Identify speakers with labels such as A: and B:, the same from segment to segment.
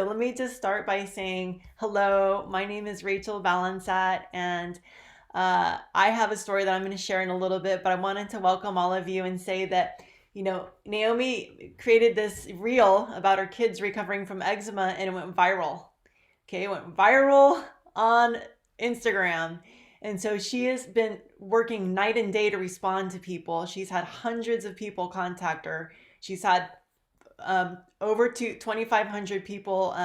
A: Let me just start by saying hello. My name is Rachel Balansat, and I have a story that I'm going to share in a little bit, but I wanted to welcome all of you and say that, Naomi created this reel about her kids recovering from eczema and it went viral. Okay, it went viral on Instagram. And so she has been working night and day to respond to people. She's had hundreds of people contact her. She's had over to 2,500 people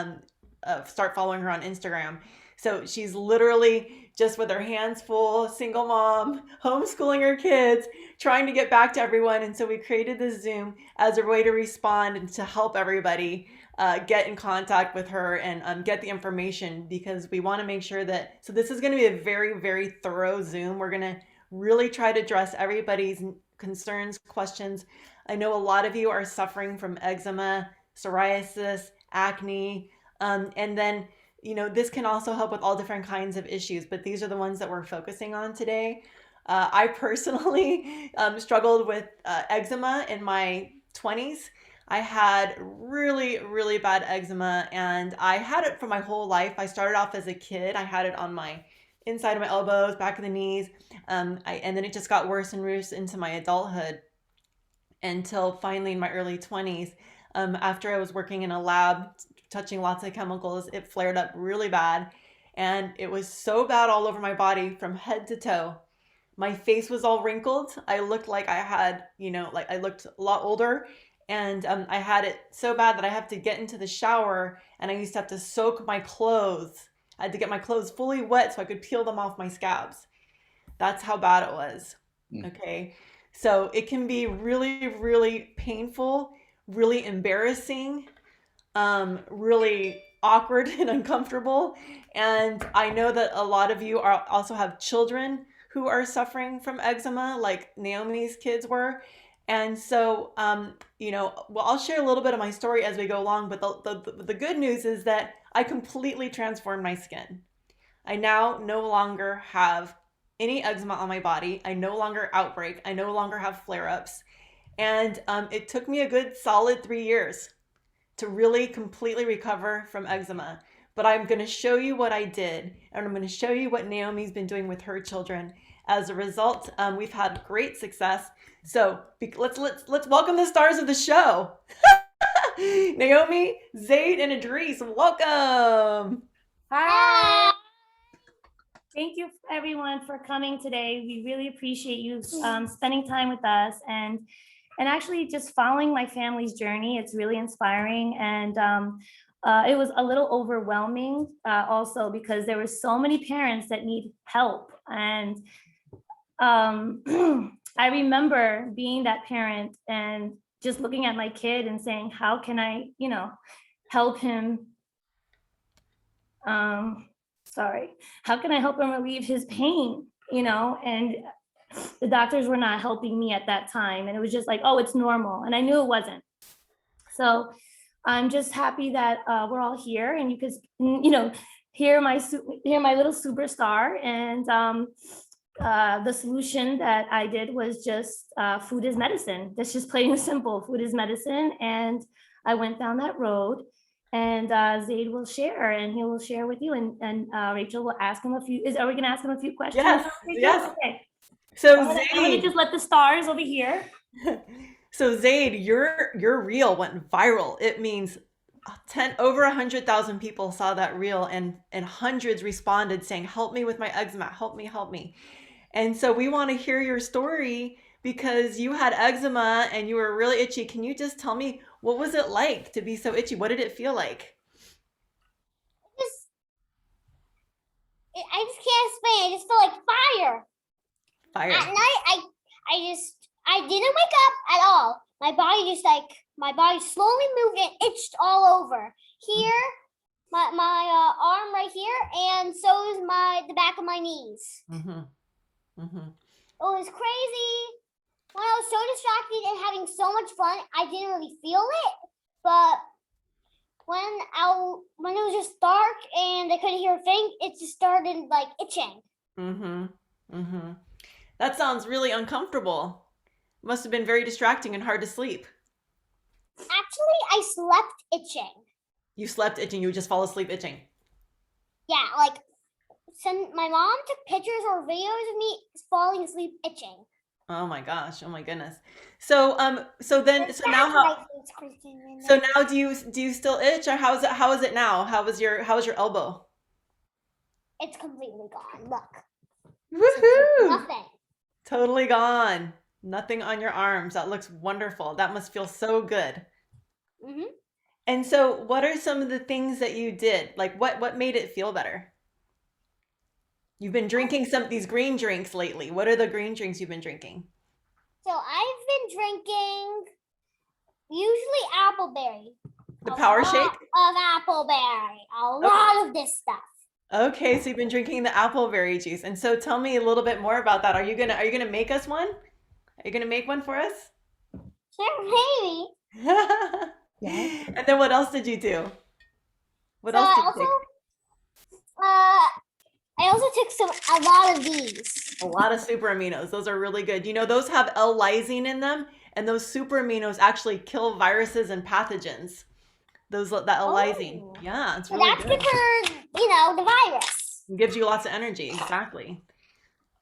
A: start following her on Instagram. So she's literally just with her hands full, single mom, homeschooling her kids, trying to get back to everyone. And so we created this Zoom as a way to respond and to help everybody get in contact with her and get the information, because we want to make sure that, so this is going to be a very, very thorough Zoom. We're going to really try to address everybody's concerns, questions. I know a lot of you are suffering from eczema, psoriasis, acne, and then, this can also help with all different kinds of issues, but these are the ones that we're focusing on today. I personally struggled with eczema in my 20s. I had really, really bad eczema, and I had it for my whole life. I started off as a kid. I had it on my inside of my elbows, back of the knees, and then it just got worse and worse into my adulthood until finally in my early 20s, after I was working in a lab, touching lots of chemicals, it flared up really bad. And it was so bad all over my body from head to toe. My face was all wrinkled. I looked like I had, like I looked a lot older. And I had it so bad that I had to get into the shower and I used to have to soak my clothes. I had to get my clothes fully wet so I could peel them off my scabs. That's how bad it was. Okay. So it can be really, really painful, really embarrassing, really awkward and uncomfortable. And I know that a lot of you are also have children who are suffering from eczema, like Naomi's kids were. And so, well, I'll share a little bit of my story as we go along, but the good news is that I completely transformed my skin. I now no longer have any eczema on my body. I no longer outbreak. I no longer have flare ups. And it took me a good solid 3 years to really completely recover from eczema. But I'm going to show you what I did, and I'm going to show you what Naomi's been doing with her children. As a result, we've had great success. So let's welcome the stars of the show. Naomi, Zaid, and Idris, welcome.
B: Hi. Thank you everyone for coming today. We really appreciate you spending time with us and actually just following my family's journey. It's really inspiring, and it was a little overwhelming also because there were so many parents that need help. And I remember being that parent and just looking at my kid and saying, how can I, help him? How can I help him relieve his pain? And the doctors were not helping me at that time. And it was just like, oh, it's normal. And I knew it wasn't. So I'm just happy that we're all here and you could, hear my little superstar. And the solution that I did was just food is medicine. That's just plain and simple. Food is medicine. And I went down that road. And Zaid will share, and he will share with you. And Rachel will ask him a few. Are we going to ask him a few questions?
A: Yes.
B: Rachel?
A: Yes.
B: Okay.
A: So
B: I'm
A: Zaid,
B: going to just let the stars over here.
A: So Zaid, your reel went viral. It means over 100,000 people saw that reel, and hundreds responded saying, "Help me with my eczema. Help me, help me." And so we want to hear your story because you had eczema and you were really itchy. Can you just tell me, what was it like to be so itchy? What did it feel like?
C: I just can't explain. I just felt like fire.
A: Fire.
C: At night, I didn't wake up at all. My body slowly moved and itched all over. Here, my arm right here, and so is the back of my knees. It was crazy. When I was so distracted and having so much fun, I didn't really feel it. But when it was just dark and I couldn't hear a thing, it just started like itching.
A: That sounds really uncomfortable. Must have been very distracting and hard to sleep.
C: Actually, I slept itching.
A: You slept itching. You would just fall asleep itching.
C: Yeah, like my mom took pictures or videos of me falling asleep itching.
A: Oh my gosh. Oh my goodness. So so then so now
C: That's
A: how
C: why it's Christine in
A: so
C: there.
A: now do you still itch, or how is it now? How is your elbow?
C: It's completely gone. Look,
A: Woohoo!
C: nothing.
A: Totally gone. Nothing on your arms. That looks wonderful. That must feel so good.
C: Hmm.
A: And so what are some of the things that you did? Like what made it feel better? You've been drinking some of these green drinks lately. What are the green drinks you've been drinking?
C: So I've been drinking usually appleberry.
A: The
C: A
A: power
C: lot
A: shake?
C: of appleberry. A
A: Okay.
C: lot of this stuff.
A: Okay, so you've been drinking the appleberry juice. And so tell me a little bit more about that. Are you gonna make us one? Are you gonna make one for us?
C: Sure, maybe.
B: Yes.
A: And then what else did you do? What
C: So
A: else
C: I
A: did you
C: also
A: take?
C: I also took a lot of these.
A: A lot of super aminos. Those are really good. You know, those have L-lysine in them, and those super aminos actually kill viruses and pathogens. That L-lysine.
C: Oh.
A: Yeah, it's
C: So
A: really
C: that's
A: good.
C: good for the virus.
A: It gives you lots of energy. Exactly.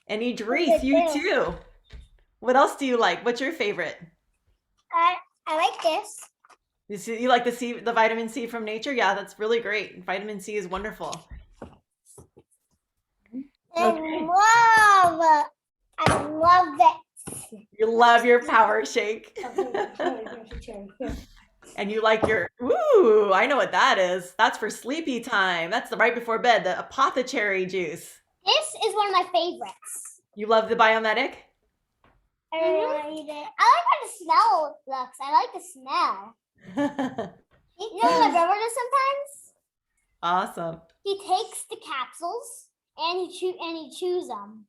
A: And Idris,
C: Good
A: you
C: too.
A: too. What else do you like? What's your favorite?
C: I like this.
A: You like the vitamin C from nature? Yeah, that's really great. Vitamin C is wonderful. Okay.
C: I love it.
A: You love your power shake. And you like your, ooh, I know what that is. That's for sleepy time. That's the right before bed, the apothecary juice.
C: This is one of my favorites.
A: You love the Biomedic?
C: I really want to eat it. I like how the smell looks. I like the smell. You know what my brother does sometimes?
A: Awesome.
C: He takes the capsules and he chews them.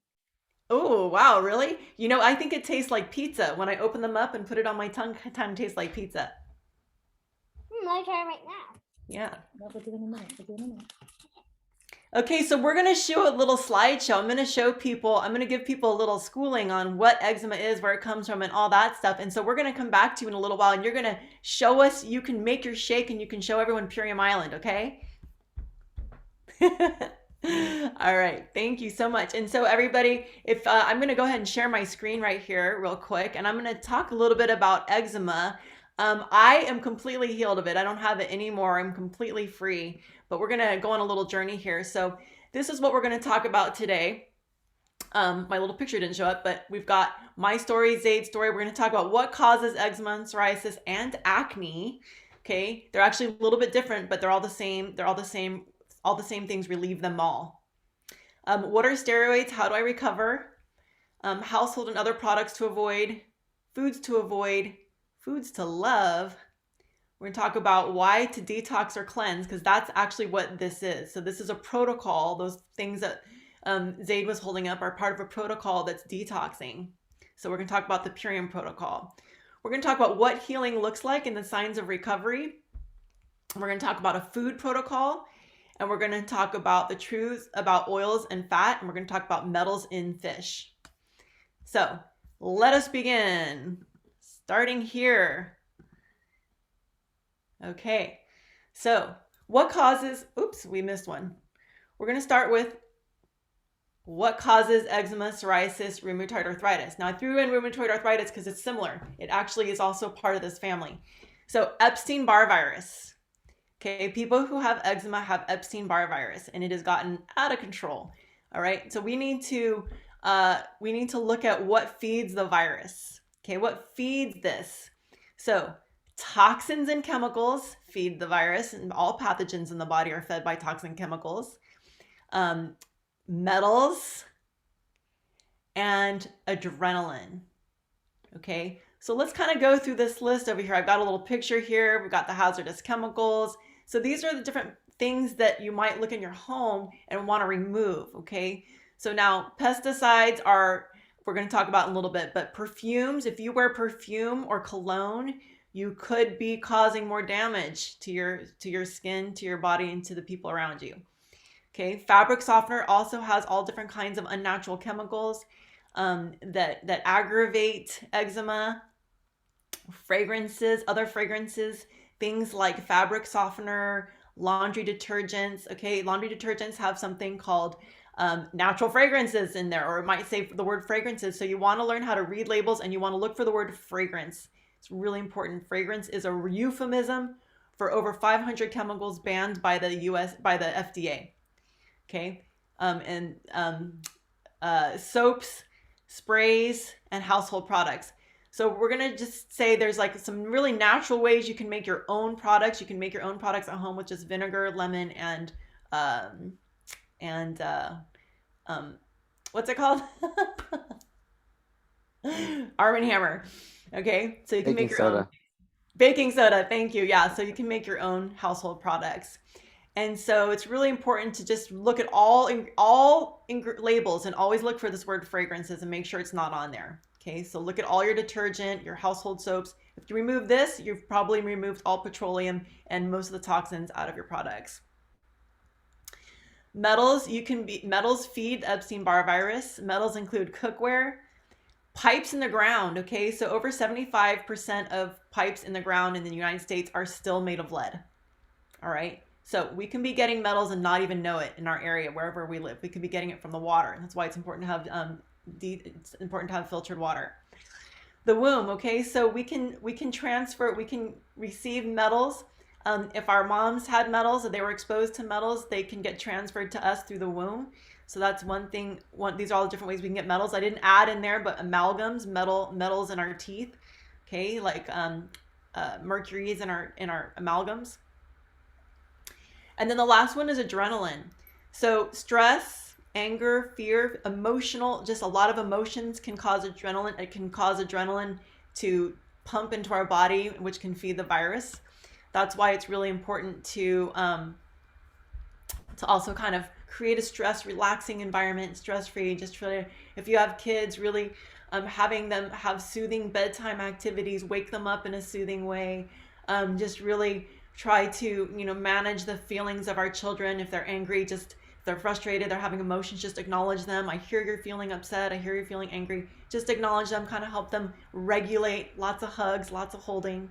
A: Oh, wow, really? You know, I think it tastes like pizza. When I open them up and put it on my tongue, it kind of tastes like pizza.
C: Let me try it right now.
A: Yeah.
B: We'll do it in a minute. We'll do it in a minute.
A: Okay, so we're going to show a little slideshow. I'm going to give people a little schooling on what eczema is, where it comes from, and all that stuff. And so we're going to come back to you in a little while, and you're going to show us, you can make your shake, and you can show everyone Purium Island, okay? All right, thank you so much. And so everybody, if I'm going to go ahead and share my screen right here real quick, and I'm going to talk a little bit about eczema. I am completely healed of it. I don't have it anymore. I'm completely free, but we're going to go on a little journey here. So this is what we're going to talk about today. My little picture didn't show up, but we've got my story, Zaid's story. We're going to talk about what causes eczema and psoriasis and acne. Okay. They're actually a little bit different, but they're all the same. They're all the same. All the same things relieve them all. What are steroids? How do I recover? Household and other products to avoid. Foods to avoid. Foods to love. We're going to talk about why to detox or cleanse, because that's actually what this is. So this is a protocol. Those things that Zaid was holding up are part of a protocol that's detoxing. So we're going to talk about the Purium protocol. We're going to talk about what healing looks like and the signs of recovery. We're going to talk about a food protocol. And we're going to talk about the truths about oils and fat. And we're going to talk about metals in fish. So let us begin. Starting here. Okay, so what causes, oops, we missed one. We're going to start with what causes eczema, psoriasis, rheumatoid arthritis. Now I threw in rheumatoid arthritis because it's similar. It actually is also part of this family. So Epstein-Barr virus. Okay, people who have eczema have Epstein-Barr virus, and it has gotten out of control. All right, so we need to look at what feeds the virus. Okay, what feeds this? So toxins and chemicals feed the virus, and all pathogens in the body are fed by toxin chemicals. Metals and adrenaline. Okay, so let's kind of go through this list over here. I've got a little picture here. We've got the hazardous chemicals. So these are the different things that you might look in your home and want to remove. Okay, so now pesticides are, we're going to talk about in a little bit, but perfumes, if you wear perfume or cologne, you could be causing more damage to your skin, to your body, and to the people around you. Okay, fabric softener also has all different kinds of unnatural chemicals that aggravate eczema. Fragrances, other fragrances, things like fabric softener, laundry detergents. Okay, laundry detergents have something called natural fragrances in there, or it might say the word fragrances. So you want to learn how to read labels, and you want to look for the word fragrance. It's really important. Fragrance is a euphemism for over 500 chemicals banned by the FDA. Okay, soaps, sprays, and household products. So we're gonna just say there's like some really natural ways you can make your own products. You can make your own products at home with just vinegar, lemon, and and what's it called? Arm and Hammer. Okay, so you can
D: Baking
A: make your own
D: soda.
A: baking soda. Thank you. Yeah, so you can make your own household products. And so it's really important to just look at all labels and always look for this word fragrances and make sure it's not on there. Okay, so look at all your detergent, your household soaps. If you remove this, you've probably removed all petroleum and most of the toxins out of your products. Metals, metals feed Epstein-Barr virus. Metals include cookware, pipes in the ground. Okay, so over 75% of pipes in the ground in the United States are still made of lead. All right. So we can be getting metals and not even know it in our area, wherever we live. We could be getting it from the water. That's why it's important to have filtered water. The womb, okay, so we can receive metals. If our moms had metals or they were exposed to metals, they can get transferred to us through the womb. So that's one thing. These are all the different ways we can get metals. I didn't add in there, but amalgams, metals in our teeth, okay, like mercury is in our amalgams. And then the last one is adrenaline. So stress, anger, fear, just a lot of emotions can cause adrenaline. It can cause adrenaline to pump into our body, which can feed the virus. That's why it's really important to also kind of create a stress relaxing environment, stress-free. Just really, if you have kids, really having them have soothing bedtime activities, wake them up in a soothing way. Just really try to, manage the feelings of our children. If they're angry, if they're frustrated, they're having emotions, just acknowledge them. I hear you're feeling upset. I hear you're feeling angry. Just acknowledge them, kind of help them regulate. Lots of hugs, lots of holding.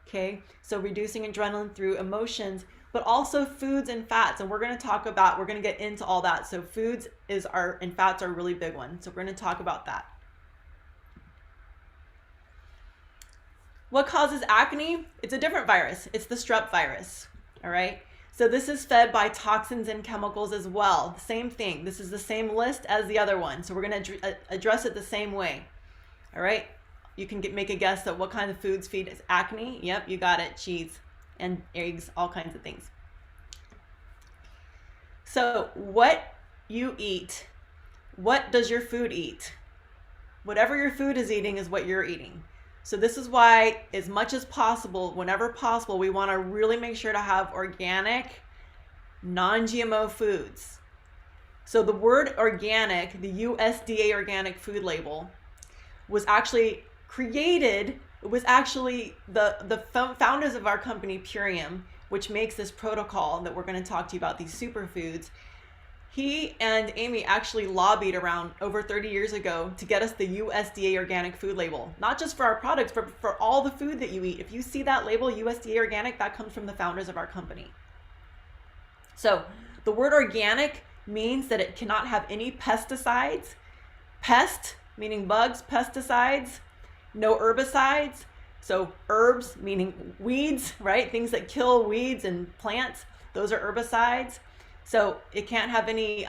A: Okay, so reducing adrenaline through emotions, but also foods and fats. And we're going to get into all that. So foods and fats are a really big one. So we're going to talk about that. What causes acne? It's a different virus. It's the strep virus. All right. So this is fed by toxins and chemicals as well. Same thing. This is the same list as the other one. So we're going to address it the same way. All right. You can make a guess at what kind of foods feed acne. Yep, you got it. Cheese and eggs, all kinds of things. So what you eat, what does your food eat? Whatever your food is eating is what you're eating. So this is why, as much as possible, whenever possible, we want to really make sure to have organic, non-GMO foods. So the word organic, the USDA organic food label, was actually created. It was actually the founders of our company, Purium, which makes this protocol that we're going to talk to you about, these superfoods. He and Amy actually lobbied around over 30 years ago to get us the USDA organic food label, not just for our products, but for all the food that you eat. If you see that label, USDA organic, that comes from the founders of our company. So the word organic means that it cannot have any pesticides. Pest, meaning bugs, pesticides, no herbicides. So herbs, meaning weeds, right? Things that kill weeds and plants, those are herbicides. So it can't have any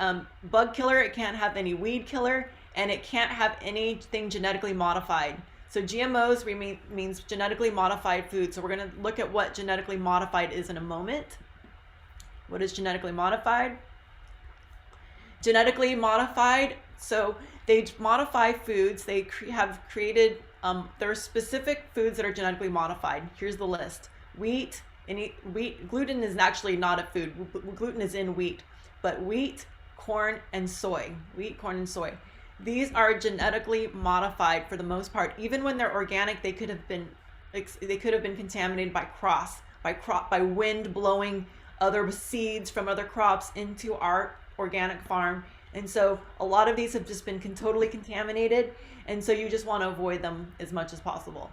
A: bug killer, it can't have any weed killer, and it can't have anything genetically modified. So GMOs means genetically modified food. So we're going to look at what genetically modified is in a moment. What is genetically modified? Genetically modified, so they modify foods. They have created, there are specific foods that are genetically modified. Here's the list. Wheat, gluten is actually not a food. Gluten is in wheat, but wheat, corn, and soy. Wheat, corn, and soy. These are genetically modified for the most part. Even when they're organic, they could have been contaminated by wind blowing other seeds from other crops into our organic farm. And so a lot of these have just been totally contaminated. And so you just want to avoid them as much as possible.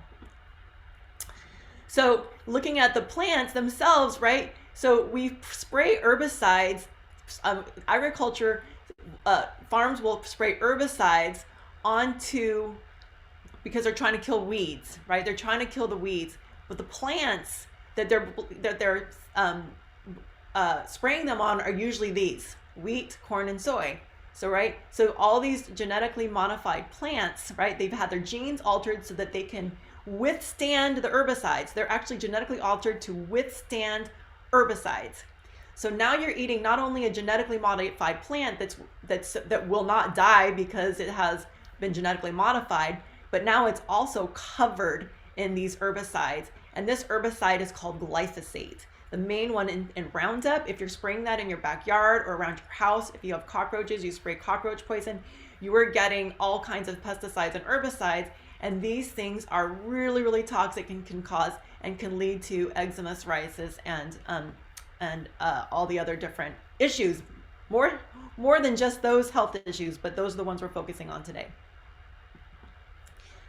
A: So looking at the plants themselves, right? So we spray herbicides. Agriculture farms will spray herbicides onto, because they're trying to kill weeds, right? They're trying to kill the weeds, but the plants that they're spraying them on are usually these: wheat, corn, and soy. So right, so all these genetically modified plants, right? They've had their genes altered so that they can withstand the herbicides. They're actually genetically altered to withstand herbicides. So now you're eating not only a genetically modified plant that will not die because it has been genetically modified, but now it's also covered in these herbicides. And this herbicide is called glyphosate. The main one in Roundup, if you're spraying that in your backyard or around your house, if you have cockroaches, you spray cockroach poison, you are getting all kinds of pesticides and herbicides. And these things are really, really toxic and can cause and can lead to eczema, psoriasis, and all the other different issues. More than just those health issues, but those are the ones we're focusing on today.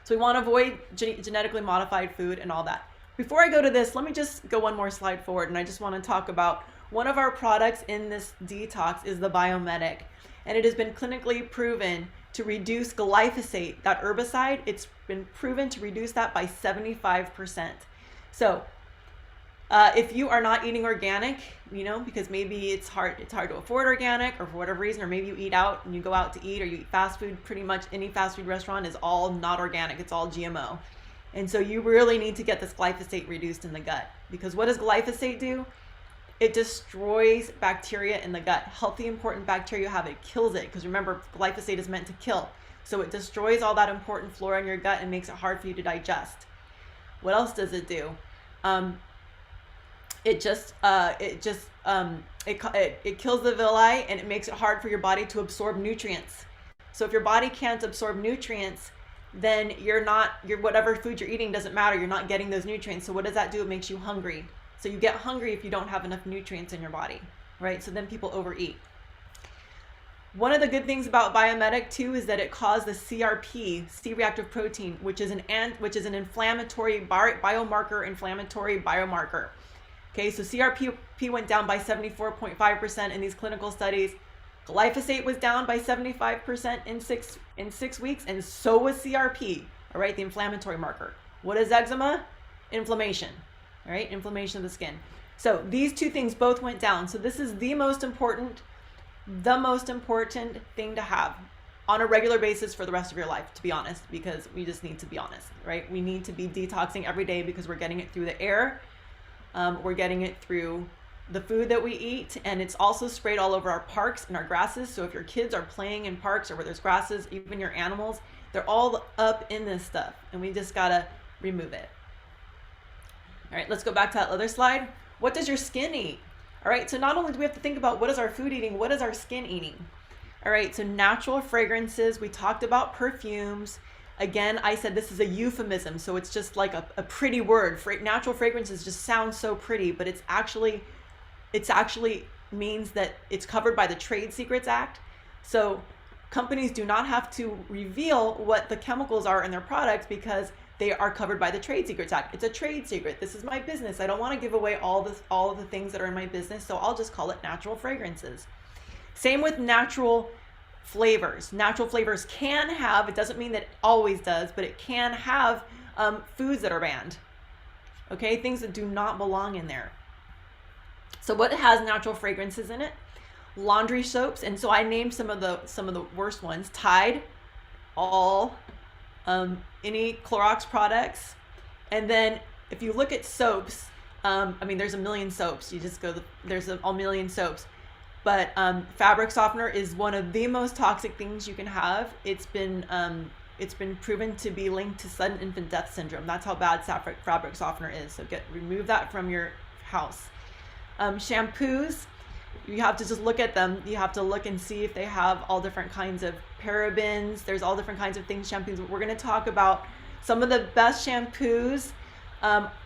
A: So we want to avoid genetically modified food and all that. Before I go to this, let me just go one more slide forward, and I just want to talk about one of our products in this detox is the Biomedic, and it has been clinically proven to reduce glyphosate, that herbicide. It's been proven to reduce that by 75%. So if you are not eating organic, because maybe it's hard to afford organic, or for whatever reason, or maybe you eat out and you go out to eat, or you eat fast food. Pretty much any fast food restaurant is all not organic. It's all GMO. And so you really need to get this glyphosate reduced in the gut, because what does glyphosate do? It destroys bacteria in the gut. Healthy, important bacteria you have, it kills it, because remember, glyphosate is meant to kill. So it destroys all that important flora in your gut and makes it hard for you to digest. What else does it do? It kills the villi, and it makes it hard for your body to absorb nutrients. So if your body can't absorb nutrients, then whatever food you're eating doesn't matter. You're not getting those nutrients. So what does that do? It makes you hungry. So you get hungry if you don't have enough nutrients in your body, right? So then people overeat. One of the good things about Biomedic too is that it caused the CRP, C-reactive protein, which is an inflammatory biomarker. Okay, so CRP went down by 74.5% in these clinical studies. Glyphosate was down by 75% in six weeks, and so was CRP, all right, the inflammatory marker. What is eczema? Inflammation, all right, inflammation of the skin. So these two things both went down. So this is the most important thing to have on a regular basis for the rest of your life, to be honest, because we just need to be honest, right? We need to be detoxing every day because we're getting it through the air. We're getting it through the food that we eat, and it's also sprayed all over our parks and our grasses. So if your kids are playing in parks or where there's grasses, even your animals, they're all up in this stuff, and we just gotta remove it. All right, let's go back to that other slide. What does your skin eat? All right, so not only do we have to think about what is our food eating, what is our skin eating? All right, so natural fragrances, we talked about perfumes. Again, I said this is a euphemism, so it's just like a pretty word. Natural fragrances just sound so pretty, but it's actually means that it's covered by the Trade Secrets Act. So companies do not have to reveal what the chemicals are in their products because they are covered by the Trade Secrets Act. It's a trade secret. This is my business. I don't want to give away all of the things that are in my business, so I'll just call it natural fragrances. Same with natural flavors. Natural flavors can have, it doesn't mean that it always does, but it can have foods that are banned. Okay, things that do not belong in there. So what has natural fragrances in it? Laundry soaps, and so I named some of the worst ones. Tide, all, any Clorox products, and then if you look at soaps, there's a million soaps. You just go, there's a million soaps, but fabric softener is one of the most toxic things you can have. It's been proven to be linked to sudden infant death syndrome. That's how bad fabric softener is. So remove that from your house. Shampoos, you have to just look at them. You have to look and see if they have all different kinds of parabens. There's all different kinds of things, shampoos. We're going to talk about some of the best shampoos.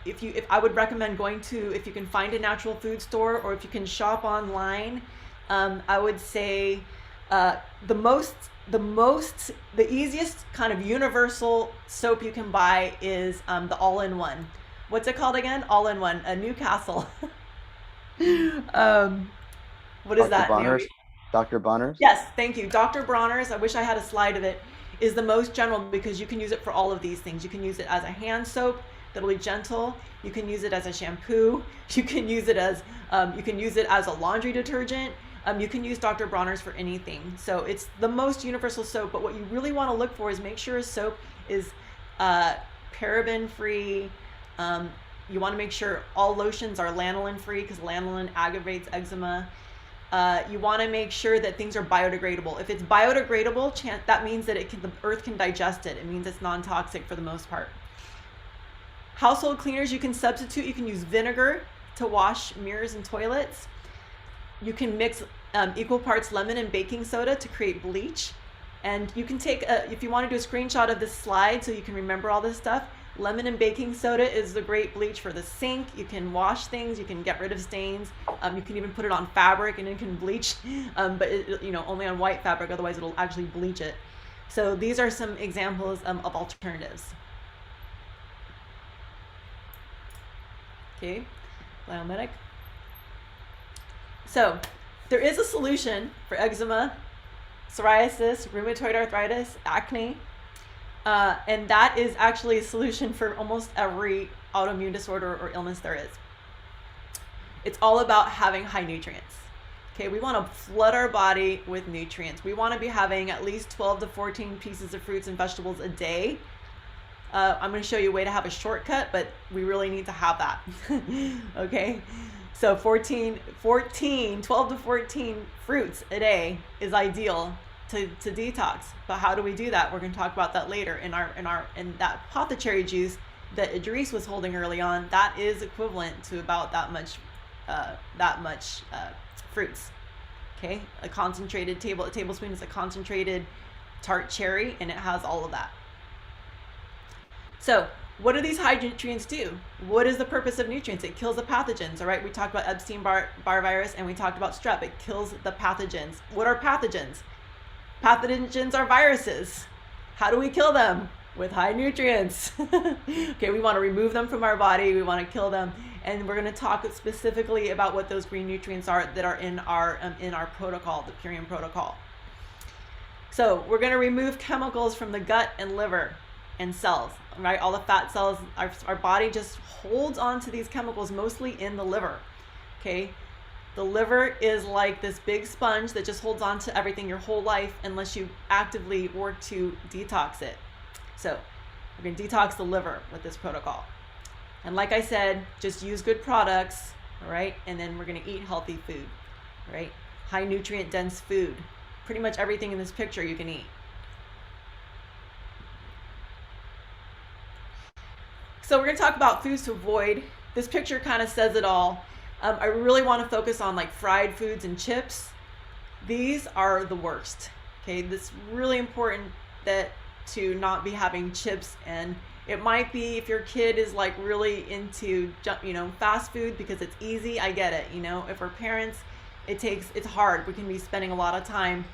A: If I would recommend going to, if you can find a natural food store or if you can shop online, I would say the easiest kind of universal soap you can buy is the all-in-one. what's it called again? All in one, a Newcastle. What is
D: Dr.
A: that,
D: Bonners.
A: Naomi?
D: Dr. Bonners.
A: Yes, thank you. Dr. Bronner's, I wish I had a slide of it, is the most general because you can use it for all of these things. You can use it as a hand soap that'll be gentle. You can use it as a shampoo. You can use it as a laundry detergent. You can use Dr. Bronner's for anything. So it's the most universal soap, but what you really want to look for is make sure a soap is paraben free. You want to make sure all lotions are lanolin free because lanolin aggravates eczema. You want to make sure that things are biodegradable. If it's biodegradable, that means that the earth can digest it. It means it's non-toxic for the most part. Household cleaners you can substitute. You can use vinegar to wash mirrors and toilets. You can mix equal parts lemon and baking soda to create bleach. And you can take, if you want to do a screenshot of this slide so you can remember all this stuff, lemon and baking soda is the great bleach for the sink. You can wash things, you can get rid of stains. You can even put it on fabric and it can bleach, but only on white fabric, otherwise it'll actually bleach it. So these are some examples of alternatives. Okay, Biomedic. So there is a solution for eczema, psoriasis, rheumatoid arthritis, acne, and that is actually a solution for almost every autoimmune disorder or illness there is. It's all about having high nutrients. Okay, we want to flood our body with nutrients. We want to be having at least 12 to 14 pieces of fruits and vegetables a day. I'm going to show you a way to have a shortcut, but we really need to have that. Okay, so 12 to 14 fruits a day is ideal to detox. But how do we do that? We're going to talk about that later. In that apothecary juice that Idris was holding early on, that is equivalent to about that much fruits. Okay, a tablespoon is a concentrated tart cherry, and it has all of that. So what do these high nutrients do? What is the purpose of nutrients? It kills the pathogens, all right? We talked about Epstein-Barr virus and we talked about strep. It kills the pathogens. What are pathogens? Pathogens are viruses. How do we kill them? With high nutrients. Okay, we want to remove them from our body. We want to kill them. And we're going to talk specifically about what those green nutrients are that are in our protocol, the Purium protocol. So we're going to remove chemicals from the gut and liver and cells, right? All the fat cells, our body just holds on to these chemicals mostly in the liver. Okay, the liver is like this big sponge that just holds on to everything your whole life unless you actively work to detox it. So we're going to detox the liver with this protocol. And like I said, just use good products, all right? And then we're going to eat healthy food, right? High nutrient dense food. Pretty much everything in this picture you can eat. So we're going to talk about foods to avoid. This picture kind of says it all. I really want to focus on like fried foods and chips. These are the worst. Okay, it's really important to not be having chips, and it might be if your kid is like really into fast food because it's easy. I get it. If we're parents, it's hard. We can be spending a lot of time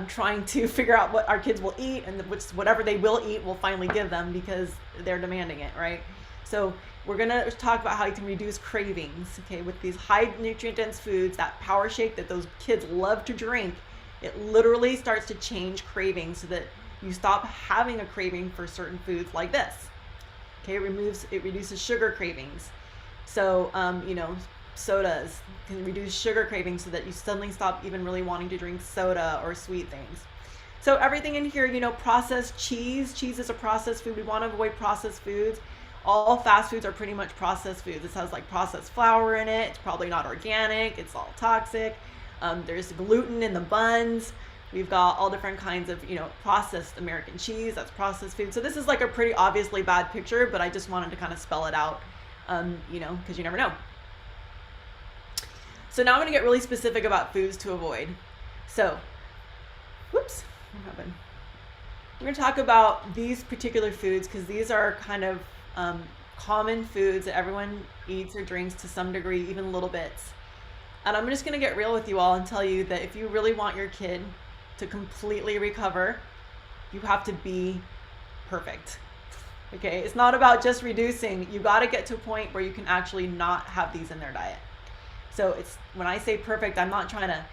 A: trying to figure out what our kids will eat, and whatever they will eat, we'll finally give them because they're demanding it, right? So we're gonna talk about how you can reduce cravings, okay, with these high nutrient dense foods. That power shake that those kids love to drink, it literally starts to change cravings so that you stop having a craving for certain foods like this. Okay, it reduces sugar cravings. So sodas can reduce sugar cravings so that you suddenly stop even really wanting to drink soda or sweet things. So everything in here, processed cheese. Cheese is a processed food. We want to avoid processed foods. All fast foods are pretty much processed foods. This has like processed flour in it. It's probably not organic. It's all toxic. There's gluten in the buns. We've got all different kinds of, processed American cheese. That's processed food. So this is like a pretty obviously bad picture, but I just wanted to kind of spell it out, because you never know. So now I'm going to get really specific about foods to avoid. So, whoops, what happened? We're going to talk about these particular foods because these are kind of common foods that everyone eats or drinks to some degree, even little bits. And I'm just going to get real with you all and tell you that if you really want your kid to completely recover, you have to be perfect. Okay, it's not about just reducing. You got to get to a point where you can actually not have these in their diet. So it's, when I say perfect, I'm not trying to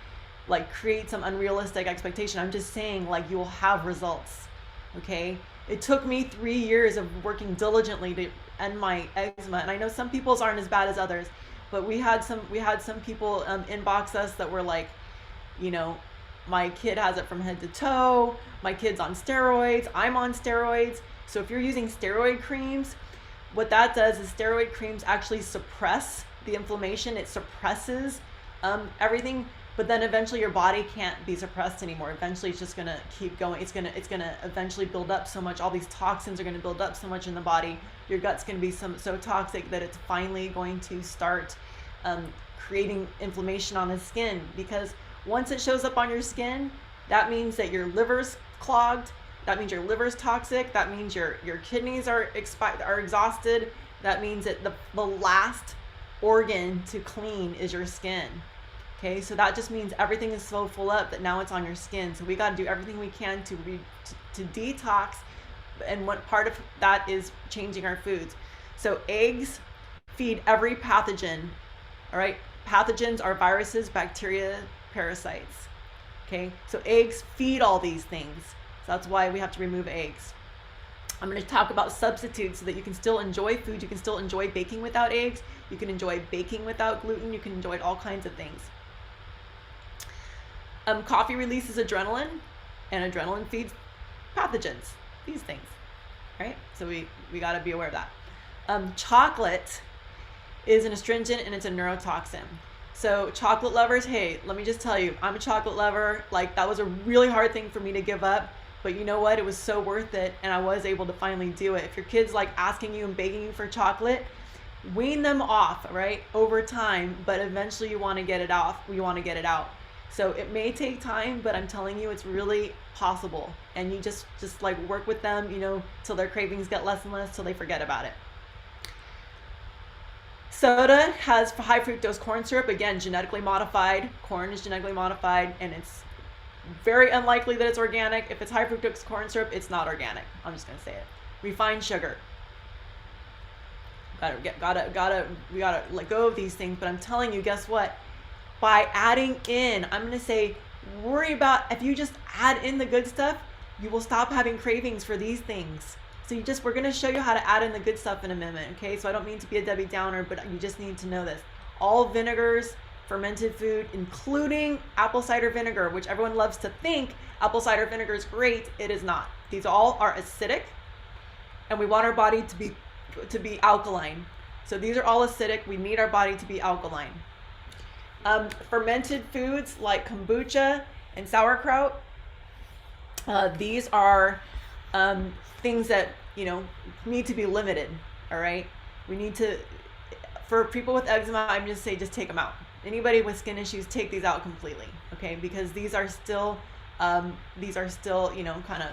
A: like create some unrealistic expectation. I'm just saying like you will have results. Okay, it took me 3 years of working diligently to end my eczema, and I know some people's aren't as bad as others, but we had some people inbox us that were like, you know, my kid has it from head to toe, my kid's on steroids, I'm on steroids. So if you're using steroid creams, what that does is steroid creams actually suppress the inflammation. It suppresses everything, but then eventually your body can't be suppressed anymore. Eventually it's just gonna keep going. It's gonna eventually build up so much. All these toxins are gonna build up so much in the body. Your gut's gonna be so toxic that it's finally going to start creating inflammation on the skin, because once it shows up on your skin, that means that your liver's clogged. That means your liver's toxic. That means your kidneys are exhausted. That means that the last organ to clean is your skin. Okay, so that just means everything is so full up that now it's on your skin. So we got to do everything we can to detox, and what part of that is changing our foods. So eggs feed every pathogen. All right, pathogens are viruses, bacteria, parasites. Okay, so eggs feed all these things. So that's why we have to remove eggs. I'm going to talk about substitutes so that you can still enjoy food. You can still enjoy baking without eggs. You can enjoy baking without gluten. You can enjoy all kinds of things. Coffee releases adrenaline, and adrenaline feeds pathogens, these things, right? So we got to be aware of that. Chocolate is an astringent and it's a neurotoxin. So chocolate lovers, hey, let me just tell you, I'm a chocolate lover. Like, that was a really hard thing for me to give up, but you know what? It was so worth it, and I was able to finally do it. If your kid's like asking you and begging you for chocolate, wean them off, right, over time, but eventually you want to get it off. You want to get it out. So it may take time, but I'm telling you, it's really possible. And you just like work with them, you know, till their cravings get less and less, till they forget about it. Soda has high fructose corn syrup, again, genetically modified. Corn is genetically modified, and it's very unlikely that it's organic. If it's high fructose corn syrup, it's not organic. I'm just gonna say it. Refined sugar. We gotta let go of these things. But I'm telling you, guess what? By adding in, I'm gonna say, worry about, if you just add in the good stuff, you will stop having cravings for these things. So we're gonna show you how to add in the good stuff in a minute, okay? So I don't mean to be a Debbie Downer, but you just need to know this. All vinegars, fermented food, including apple cider vinegar, which everyone loves to think apple cider vinegar is great. It is not. These all are acidic, and we want our body to be alkaline. So these are all acidic. We need our body to be alkaline. Fermented foods like kombucha and sauerkraut, these are things that, you know, need to be limited. All right, we need to, for people with eczema, I'm just say, just take them out. Anybody with skin issues, take these out completely, okay? Because these are still, you know, kind of,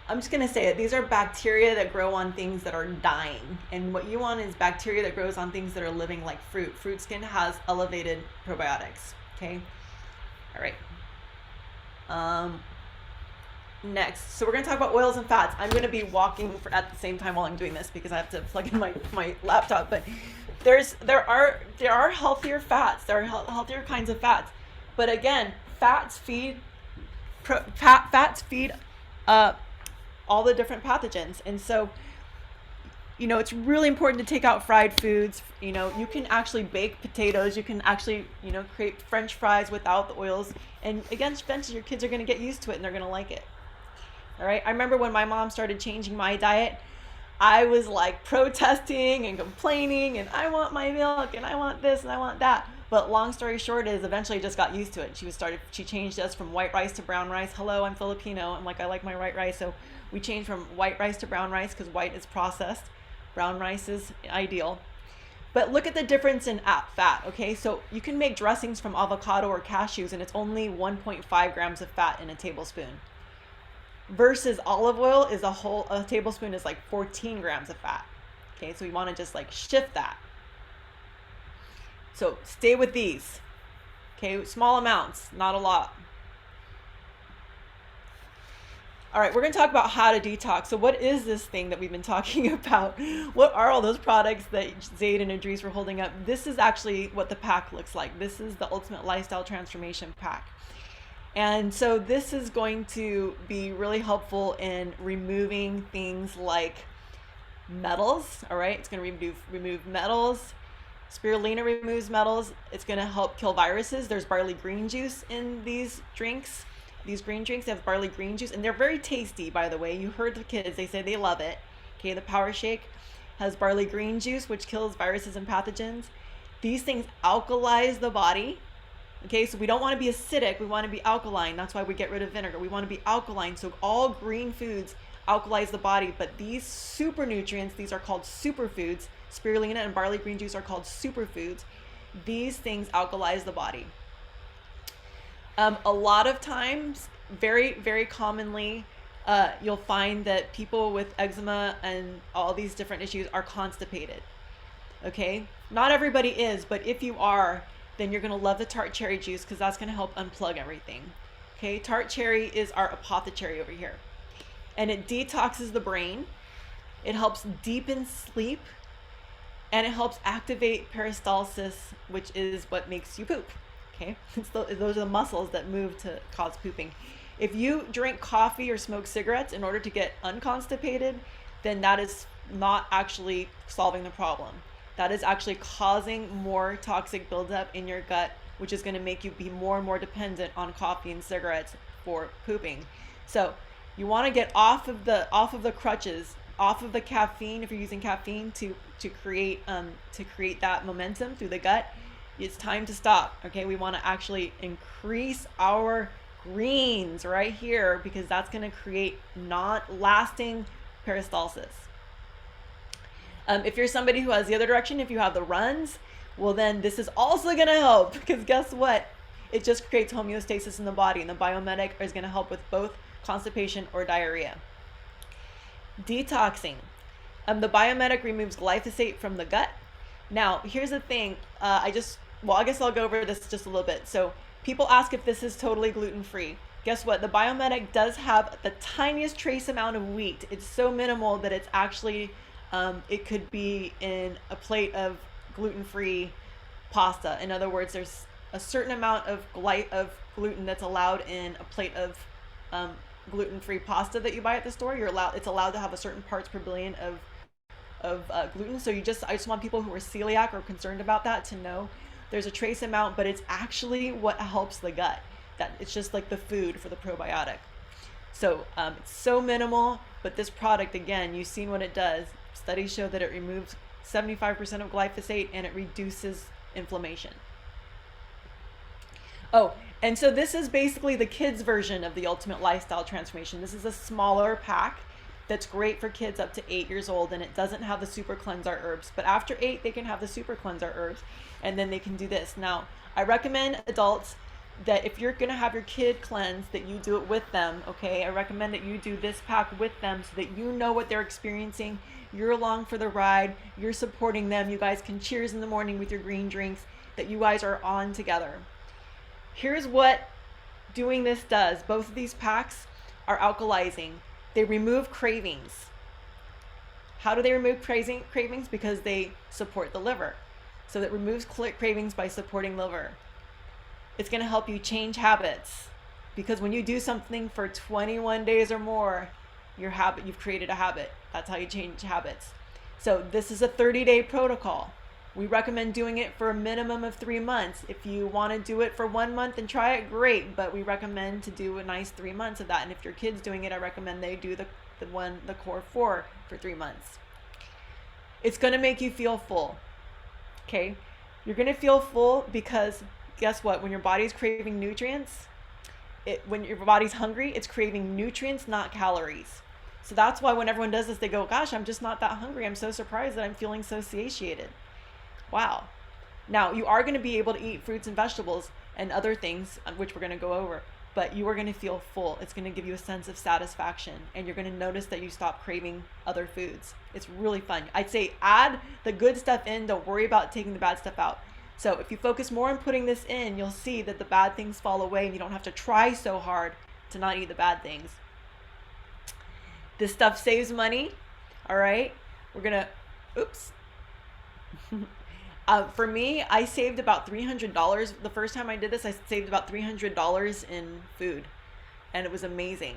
A: I'm just gonna say it, these are bacteria that grow on things that are dying. And what you want is bacteria that grows on things that are living, like fruit. Fruit skin has elevated probiotics, okay? All right. Next, so we're gonna talk about oils and fats. I'm gonna be walking at the same time while I'm doing this because I have to plug in my laptop, but there are healthier fats. There are healthier kinds of fats, but again, fats feed all the different pathogens. And so, you know, it's really important to take out fried foods. You know, you can actually bake potatoes. You can actually, you know, create French fries without the oils. And again, eventually your kids are going to get used to it and they're going to like it. All right. I remember when my mom started changing my diet, I was like protesting and complaining, and I want my milk, and I want this, and I want that. But long story short is eventually just got used to it. She changed us from white rice to brown rice. Hello, I'm Filipino. I'm like, I like my white rice. So we changed from white rice to brown rice because white is processed. Brown rice is ideal. But look at the difference in fat, okay? So you can make dressings from avocado or cashews, and it's only 1.5 grams of fat in a tablespoon. Versus olive oil is a tablespoon is like 14 grams of fat. Okay, so we want to just like shift that. So stay with these. Okay, small amounts, not a lot. All right, we're going to talk about how to detox. So what is this thing that we've been talking about? What are all those products that Zaid and Idris were holding up? This is actually what the pack looks like. This is the Ultimate Lifestyle Transformation Pack. And so this is going to be really helpful in removing things like metals. All right, it's going to remove metals. Spirulina removes metals. It's going to help kill viruses. There's barley green juice in these drinks. These green drinks have barley green juice, and they're very tasty, by the way. You heard the kids, they say they love it. Okay, the Power Shake has barley green juice, which kills viruses and pathogens. These things alkalize the body. Okay, so we don't want to be acidic, we want to be alkaline. That's why we get rid of vinegar. We want to be alkaline. So all green foods alkalize the body, but these super nutrients, these are called superfoods. Spirulina and barley green juice are called superfoods. These things alkalize the body. A lot of times, very, very commonly, you'll find that people with eczema and all these different issues are constipated. Okay, not everybody is, but if you are, then you're going to love the tart cherry juice because that's going to help unplug everything. Okay, tart cherry is our apothecary over here, and it detoxes the brain. It helps deepen sleep, and it helps activate peristalsis, which is what makes you poop. Okay, those are the muscles that move to cause pooping. If you drink coffee or smoke cigarettes in order to get unconstipated, then that is not actually solving the problem. That is actually causing more toxic buildup in your gut, which is going to make you be more and more dependent on coffee and cigarettes for pooping. So you want to get off of the crutches, off of the caffeine if you're using caffeine to create that momentum through the gut. It's time to stop. Okay, we want to actually increase our greens right here because that's going to create not lasting peristalsis. If you're somebody who has the other direction, if you have the runs, well then this is also going to help because guess what? It just creates homeostasis in the body, and the Biomedic is going to help with both constipation or diarrhea. Detoxing. The Biomedic removes glyphosate from the gut. Now, here's the thing. I guess I'll go over this just a little bit. So people ask if this is totally gluten-free. Guess what? The Biomedic does have the tiniest trace amount of wheat. It's so minimal that it's actually, it could be in a plate of gluten-free pasta. In other words, there's a certain amount of gluten that's allowed in a plate of gluten-free pasta that you buy at the store. It's allowed to have a certain parts per billion of gluten. So I just want people who are celiac or concerned about that to know there's a trace amount, but it's actually what helps the gut. That it's just like the food for the probiotic. So it's so minimal, but this product, again, you've seen what it does. Studies show that it removes 75% of glyphosate and it reduces inflammation. Oh, and so this is basically the kids version of the Ultimate Lifestyle Transformation. This is a smaller pack that's great for kids up to 8 years old, and it doesn't have the super cleanser herbs, but after 8 they can have the super cleanser herbs, and then they can do this. Now I recommend adults that if you're going to have your kid cleanse, that you do it with them. Okay, I recommend that you do this pack with them so that you know what they're experiencing. You're along for the ride, you're supporting them, you guys can cheers in the morning with your green drinks, that you guys are on together. Here's what doing this does. Both of these packs are alkalizing. They remove cravings. How do they remove cravings? Because they support the liver. So that removes cravings by supporting liver. It's going to help you change habits, because when you do something for 21 days or more, you've created a habit. That's how you change habits. So this is a 30-day protocol. We recommend doing it for a minimum of 3 months. If you want to do it for 1 month and try it, great, but we recommend to do a nice 3 months of that. And if your kid's doing it, I recommend they do the core 4 for 3 months. It's going to make you feel full. Okay? You're going to feel full because guess what? When your body's craving nutrients, when your body's hungry, it's craving nutrients, not calories. So that's why when everyone does this, they go, gosh, I'm just not that hungry. I'm so surprised that I'm feeling so satiated. Wow. Now, you are going to be able to eat fruits and vegetables and other things, which we're going to go over, but you are going to feel full. It's going to give you a sense of satisfaction, and you're going to notice that you stop craving other foods. It's really fun. I'd say add the good stuff in. Don't worry about taking the bad stuff out. So if you focus more on putting this in, you'll see that the bad things fall away and you don't have to try so hard to not eat the bad things. This stuff saves money. All right. We're going to, oops. For me, I saved about $300. The first time I did this, I saved about $300 in food. And it was amazing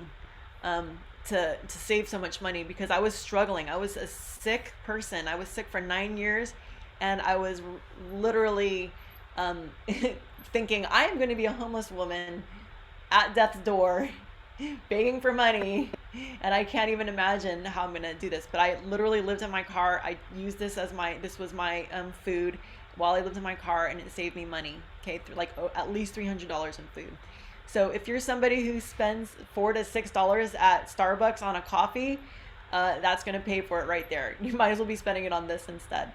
A: to save so much money because I was struggling. I was a sick person. I was sick for 9 years. And I was literally thinking, I am going to be a homeless woman at death's door, begging for money. And I can't even imagine how I'm going to do this. But I literally lived in my car. I used this as this was my food while I lived in my car, and it saved me money. Okay, like at least $300 in food. So if you're somebody who spends $4 to $6 at Starbucks on a coffee, that's going to pay for it right there. You might as well be spending it on this instead.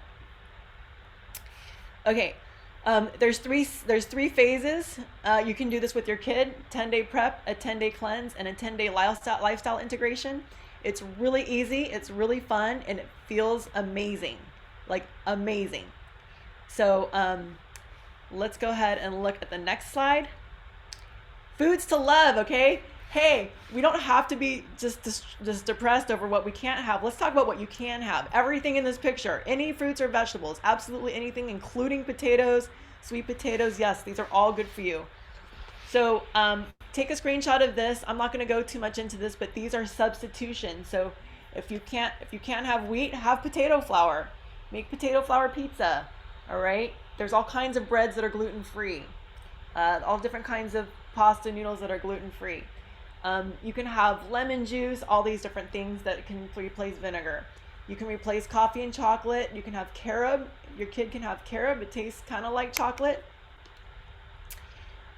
A: Okay, there's three phases. You can do this with your kid: 10-day prep, a 10-day cleanse, and a 10-day lifestyle integration. It's really easy, it's really fun, and it feels amazing, like amazing. So let's go ahead and look at the next slide. Foods to love, okay? Hey, we don't have to be just depressed over what we can't have. Let's talk about what you can have. Everything in this picture, any fruits or vegetables, absolutely anything, including potatoes, sweet potatoes. Yes, these are all good for you. So take a screenshot of this. I'm not going to go too much into this, but these are substitutions. So if you can't have wheat, have potato flour. Make potato flour pizza. All right. There's all kinds of breads that are gluten-free. All different kinds of pasta noodles that are gluten-free. You can have lemon juice, all these different things that can replace vinegar. You can replace coffee and chocolate. You can have carob. Your kid can have carob. It tastes kind of like chocolate.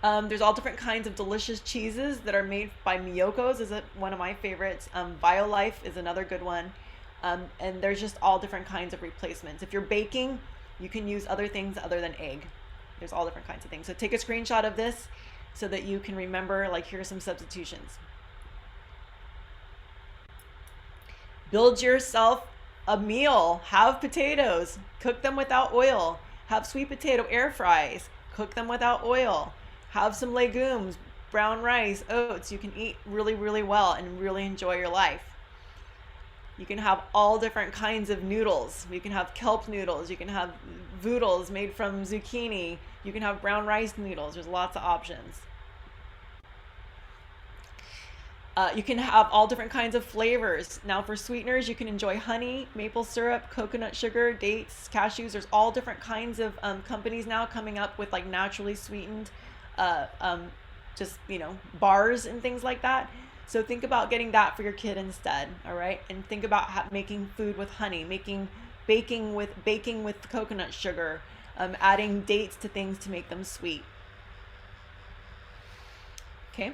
A: There's all different kinds of delicious cheeses that are made by Miyoko's, is one of my favorites. BioLife is another good one. And there's just all different kinds of replacements. If you're baking, you can use other things other than egg. There's all different kinds of things. So take a screenshot of this so that you can remember, like, here are some substitutions. Build yourself a meal. Have potatoes. Cook them without oil. Have sweet potato air fries. Cook them without oil. Have some legumes, brown rice, oats. You can eat really, really well and really enjoy your life. You can have all different kinds of noodles. You can have kelp noodles. You can have voodles made from zucchini. You can have brown rice noodles. There's lots of options. You can have all different kinds of flavors. Now for sweeteners, you can enjoy honey, maple syrup, coconut sugar, dates, cashews. There's all different kinds of companies now coming up with like naturally sweetened just, bars and things like that. So think about getting that for your kid instead, all right? And think about making food with honey, baking with coconut sugar, adding dates to things to make them sweet. Okay.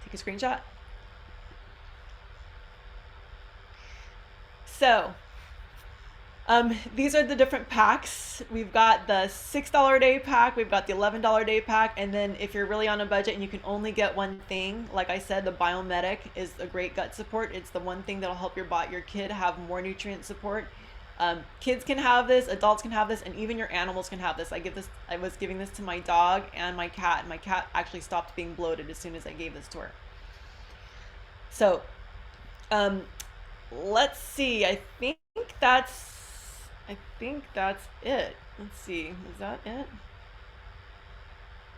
A: Take a screenshot. So these are the different packs. We've got the $6 a day pack, we've got the $11 a day pack, and then if you're really on a budget and you can only get one thing, like I said, the Biomedic is a great gut support. It's the one thing that'll help your kid have more nutrient support. Kids can have this, adults can have this, and even your animals can have this. I was giving this to my dog and my cat, and my cat actually stopped being bloated as soon as I gave this to her. So let's see, I think that's it. Let's see, is that it?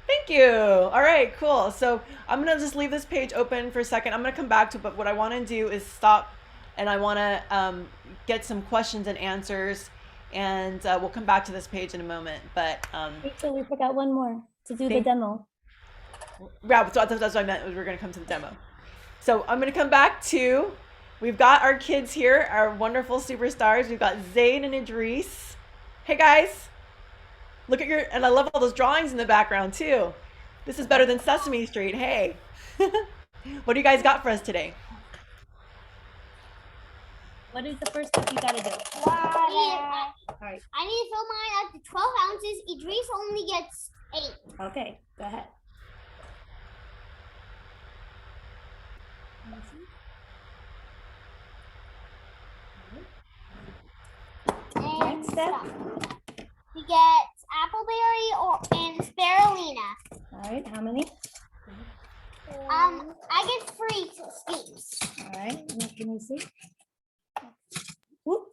A: Thank you. All right, cool. So I'm gonna just leave this page open for a second. I'm gonna come back to it, but what I want to do is stop, and I want to get some questions and answers, and we'll come back to this page in a moment. But
B: So we forgot one more to do the demo.
A: Yeah, that's what I meant. We're gonna come to the demo. So I'm gonna come back to. We've got our kids here, our wonderful superstars. We've got Zayd and Idris. Hey guys, look at and I love all those drawings in the background too. This is better than Sesame Street. Hey, what do you guys got for us today?
B: What is the first step you gotta do?
C: I
B: right.
C: I need to fill mine up to 12 ounces. Idris only gets 8.
B: Okay, go ahead.
C: And
B: Next step.
C: he gets appleberry and spirulina.
B: All right, how many?
C: I get free steams.
B: All right, let me see. Whoop.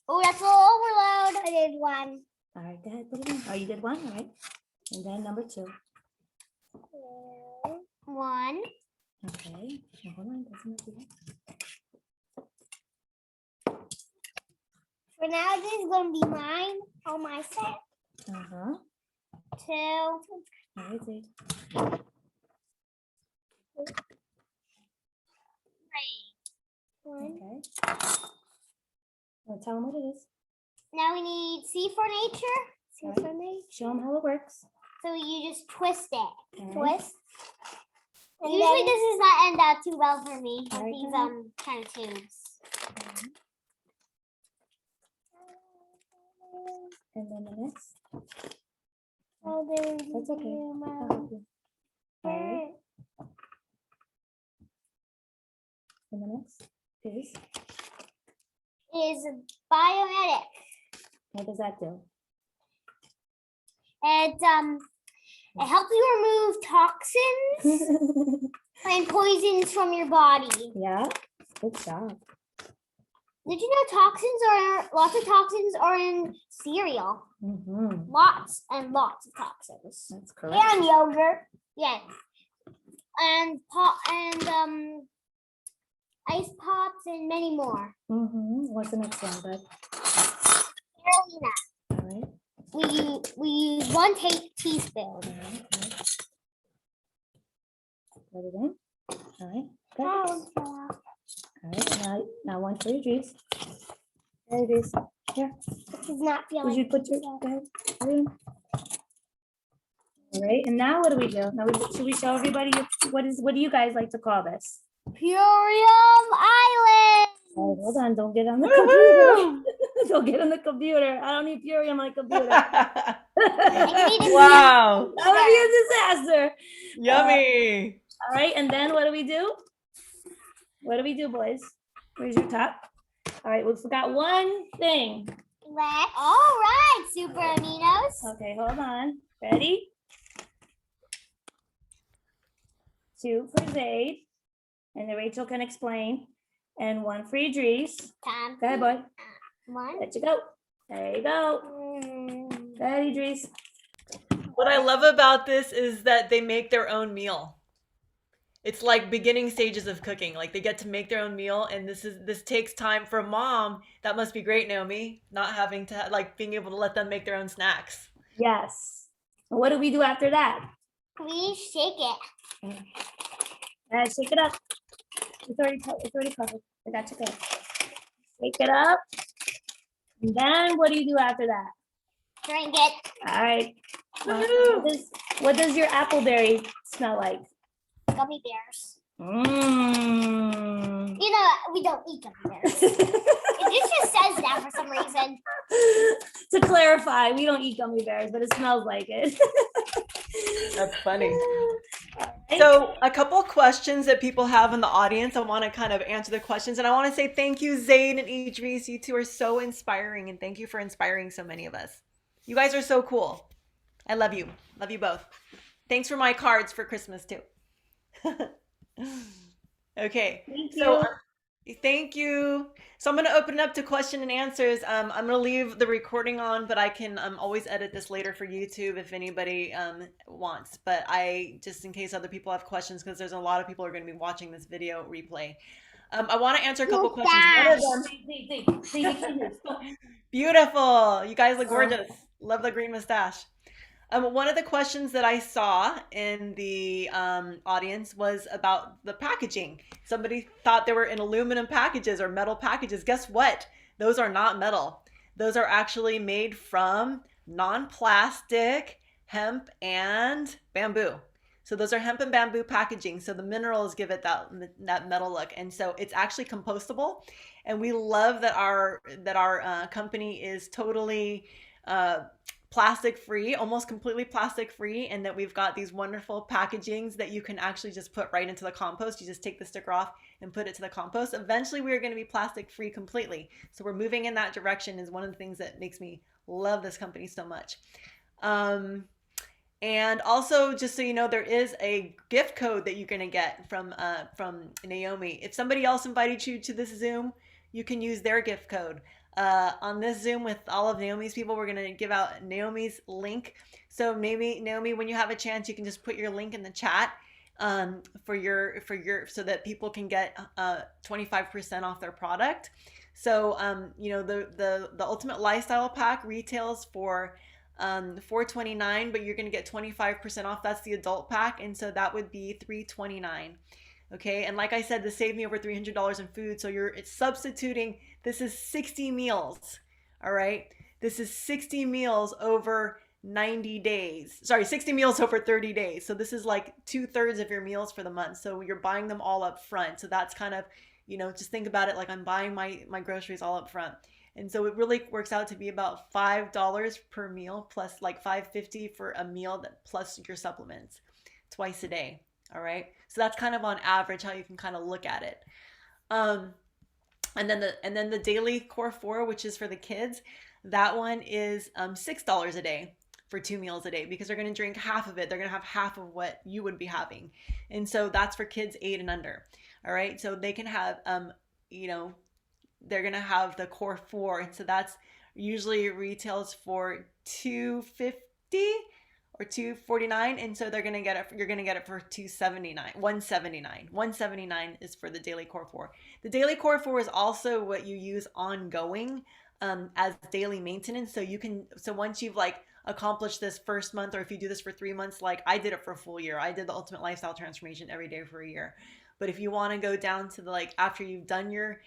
C: Oh, that's a little overload. I did one.
B: All right, go ahead, put it in. Oh, you did one, all right. And then number 2.
C: One.
B: Okay, now hold on, doesn't have to be-
C: For now, this is going to be mine on my set.
B: Uh-huh.
C: 2.
B: All right, see.
C: 1.
B: Okay. Well, tell them what it is.
C: Now we need C for nature. C
B: Right.
C: for nature.
B: Show them how it works.
C: So you just twist it.
B: All right.
C: Twist. Usually this does not end out too well for me with
B: Alright,
C: these
B: go ahead.
C: kind of tubes.
B: And then the next.
C: Oh, there's
B: That's okay. I'll help you. All right. And the next
C: is bioetic.
B: what does that do?
C: It helps you remove toxins and poisons from your body.
B: Yeah, good job.
C: Did you know lots of toxins are in cereal?
B: Mm-hmm.
C: Lots and lots of toxins.
B: That's correct.
C: And yogurt. Yeah. And ice pops and many more.
B: Mm-hmm. What's the next one, bud?
C: Spirulina.
B: All right.
C: We use 1 teaspoon.
B: All right. Put it in. All right. Good.
C: Oh,
B: All right. Now one for your juice. There it is. Here.
C: this does not feel
B: Would
C: like
B: you put your go ahead. Put it in. All right. And now what do we do? Now should we show everybody what do you guys like to call this?
C: Purium Island.
B: Oh, hold on. Don't get on the computer. Don't get on the computer. I don't need Purium on my computer.
A: Wow.
B: That would be a disaster.
A: Yummy.
B: All right, and then what do we do? What do we do, boys? Where's your top? All right, we forgot one thing.
C: All right, super aminos.
B: Okay, hold on. Ready? 2 for Zaid, and then Rachel can explain. And 1 for Idris.
C: Time.
B: Go ahead, boy.
C: 1.
B: Let you go. There you go. Go ahead, Idris.
A: What I love about this is that they make their own meal. It's like beginning stages of cooking. Like they get to make their own meal, and this takes time for a mom. That must be great, Naomi, not having to being able to let them make their own snacks.
B: Yes. And what do we do after that?
C: We shake it.
B: Shake it up. It's already covered. I got you covered. Shake it up. And then what do you do after that?
C: Drink it.
B: All right. What does your appleberry smell like?
C: Gummy bears.
B: Mmm.
C: You know, we don't eat gummy bears. It just says that for some reason.
B: To clarify, we don't eat gummy bears, but it smells like it.
A: That's funny.
B: Right.
A: So a couple of questions that people have in the audience. I want to kind of answer the questions, and I want to say thank you, Zayn and Idris. You two are so inspiring, and thank you for inspiring so many of us. You guys are so cool. I love you. Love you both. Thanks for my cards for Christmas too. Okay.
B: Thank
A: So
B: you.
A: thank you. So I'm going to open it up to question and answers. I'm going to leave the recording on, but I can always edit this later for YouTube if anybody wants. But just in case other people have questions, because there's a lot of people who are going to be watching this video replay. I want to answer a couple questions. Beautiful. You guys look gorgeous. Love the green mustache. One of the questions that I saw in the audience was about the packaging. Somebody thought they were in aluminum packages or metal packages. Guess what? Those are not metal. Those are actually made from non-plastic hemp and bamboo. So those are hemp and bamboo packaging. So the minerals give it that metal look. And so it's actually compostable. And we love that our company is totally plastic free, almost completely plastic free, and that we've got these wonderful packagings that you can actually just put right into the compost. You just take the sticker off and put it to the compost. Eventually we are going to be plastic free completely. So we're moving in that direction, is one of the things that makes me love this company so much. And also, just so you know, there is a gift code that you're gonna get from Naomi. If somebody else invited you to this Zoom, you can use their gift code. On this Zoom with all of Naomi's people, we're gonna give out Naomi's link. So maybe Naomi, when you have a chance, you can just put your link in the chat for your so that people can get 25% off their product. So the Ultimate Lifestyle Pack retails for $429, but you're going to get 25% off. That's the adult pack, and so that would be $329. Okay, and like I said, this saved me over $300 in food. So it's substituting. This is 60 meals. All right, this is 60 meals over 90 days. Sorry, 60 meals over 30 days. So this is like 2/3 of your meals for the month. So you're buying them all up front. So that's kind of, just think about it like I'm buying my groceries all up front. And so it really works out to be about $5 per meal, plus like $5.50 for a meal that plus your supplements twice a day. All right. So that's kind of on average how you can kind of look at it. Um, and then the daily core four, which is for the kids, that one is $6 a day for 2 meals a day, because they're going to drink half of it. They're going to have half of what you would be having. And so that's for kids 8 and under. All right. So they can have, they're going to have the core four. And so that's usually retails for $250 or $249. And so you're going to get it for $279, $179 is for the daily core four. The daily core four is also what you use ongoing as daily maintenance. So once you've like accomplished this first month, or if you do this for 3 months, like I did it for a full year, I did the Ultimate Lifestyle Transformation every day for a year. But if you want to go down to the, like, after you've done your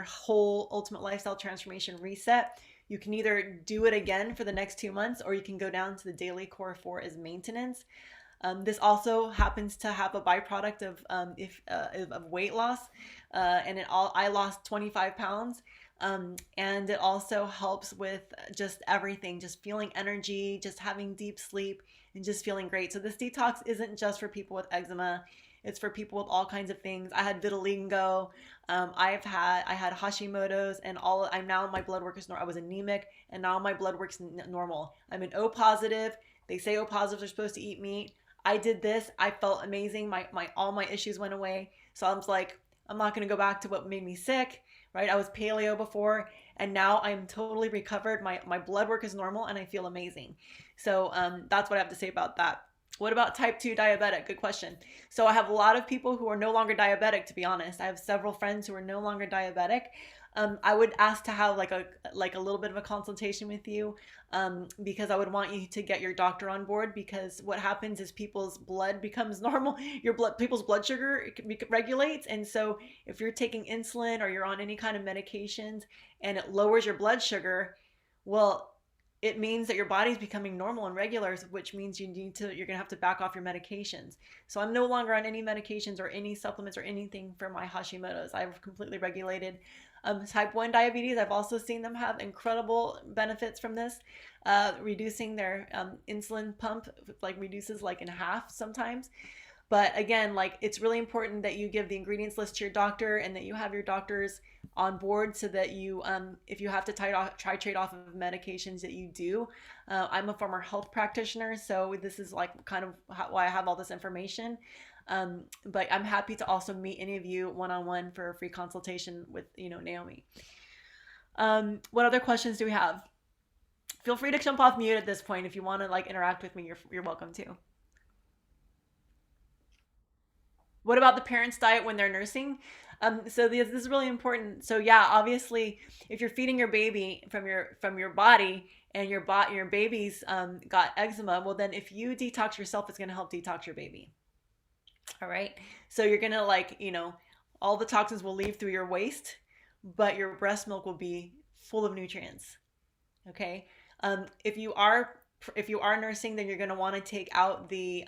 A: whole Ultimate Lifestyle Transformation reset, you can either do it again for the next 2 months, or you can go down to the daily core four as maintenance. This also happens to have a byproduct of weight loss, and I lost 25 pounds. And it also helps with just everything, just feeling energy, just having deep sleep, and just feeling great. So this detox isn't just for people with eczema. It's for people with all kinds of things. I had vitiligo. I had Hashimoto's, and I'm now, my blood work is normal. I was anemic, and now my blood work's normal. I'm an O positive. They say O positives are supposed to eat meat. I did this. I felt amazing. All my issues went away. So I was like, I'm not going to go back to what made me sick, right? I was paleo before, and now I'm totally recovered. My blood work is normal, and I feel amazing. So that's what I have to say about that. What about type 2 diabetic? Good question. So I have a lot of people who are no longer diabetic, to be honest. I have several friends who are no longer diabetic. I would ask to have like a little bit of a consultation with you, because I would want you to get your doctor on board, because what happens is people's blood becomes normal. People's blood sugar regulates, and so if you're taking insulin or you're on any kind of medications and it lowers your blood sugar, well, it means that your body's becoming normal and regular, which means you're gonna have to back off your medications. So I'm no longer on any medications or any supplements or anything for my Hashimoto's. I've completely regulated. Type 1 diabetes, I've also seen them have incredible benefits from this. Reducing their insulin pump, like reduces like in half sometimes. But again, like, it's really important that you give the ingredients list to your doctor, and that you have your doctors on board, so that you, if you have to titrate off of medications, that you do. I'm a former health practitioner, so this is like kind of why I have all this information. But I'm happy to also meet any of you one-on-one for a free consultation with, Naomi. What other questions do we have? Feel free to jump off mute at this point if you want to like interact with me. You're welcome to. What about the parents' diet when they're nursing? So this is really important. So yeah, obviously, if you're feeding your baby from your body, and your baby's got eczema, well then if you detox yourself, it's gonna help detox your baby. All right. So you're gonna, like, all the toxins will leave through your waist, but your breast milk will be full of nutrients. Okay. If you are nursing, then you're gonna want to take out the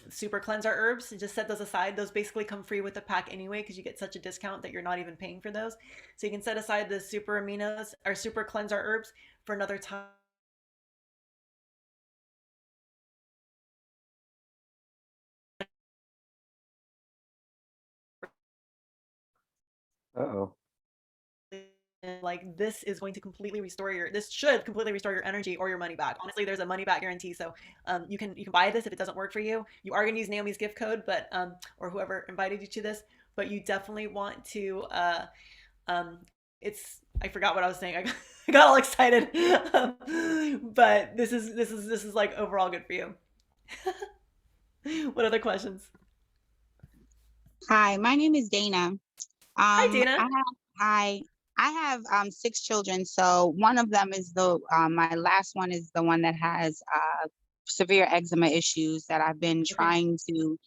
A: super cleanser herbs and just set those aside. Those basically come free with the pack anyway, because you get such a discount that you're not even paying for those. So you can set aside the super aminos or super cleanser herbs for another time.
D: Uh-oh.
A: like this is going to completely restore your, this should completely restore your energy or your money back. Honestly, there's a money back guarantee. So you can buy this if it doesn't work for you. You are going to use Naomi's gift code, but or whoever invited you to this, but you definitely want to um it's, I forgot what I was saying. I got all excited. But this is like overall good for you. What other questions?
D: Hi, my name is Dana.
A: Hi, Dana.
D: Hi, I have 6 children. So one of them is my last one is the one that has severe eczema issues that I've been
A: Okay.
D: trying to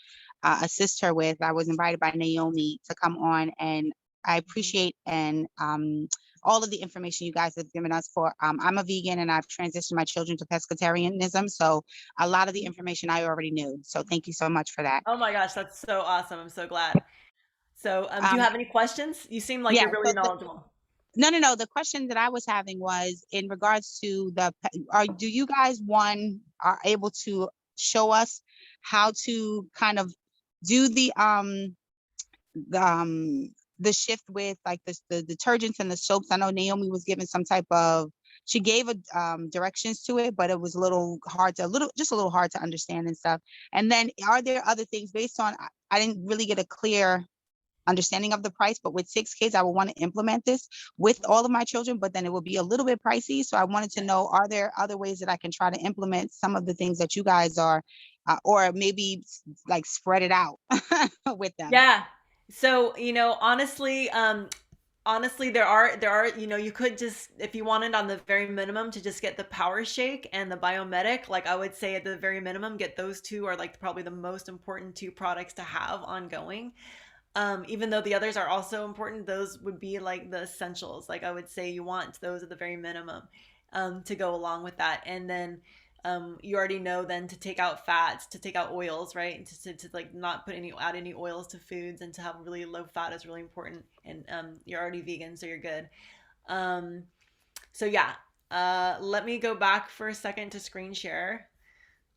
D: assist her with. I was invited by Naomi to come on, and I
A: Mhm.
D: appreciate and all of the information you guys have given us. For I'm a vegan and I've transitioned my children to pescatarianism, so a lot of the information I already knew. So thank you so much for that.
A: Oh my gosh, that's so awesome. I'm so glad. So, do you
D: Um,
A: have any questions? You seem like
D: yeah.
A: you're really knowledgeable.
D: No, no, no. The question that I was having was in regards to do you guys, one, are able to show us how to kind of do the um the shift with like the detergents and the soaps? I know Naomi was given some type of, she gave a directions to it, but it was a little hard to, just a little hard to understand and stuff. And then are there other things based on, I didn't really get a clear understanding of the price, but with 6 kids, I would want to implement this with all of my children, but then it will be a little bit pricey. So I wanted to know, are there other ways that I can try to implement some of the things that you guys are, or maybe like spread it out with them?
A: Yeah. So, honestly, there are, you could just, if you wanted on the very minimum to just get the Power Shake and the Biomedic, like I would say at the very minimum, get those two are like probably the most important two products to have ongoing. Even though the others are also important, those would be like the essentials. Like I would say you want those at the very minimum to go along with that. And then you already know then to take out fats, to take out oils, right? And to like not put any, add any oils to foods, and to have really low fat is really important. And you're already vegan, so you're good. Um, so yeah, let me go back for a second to screen share.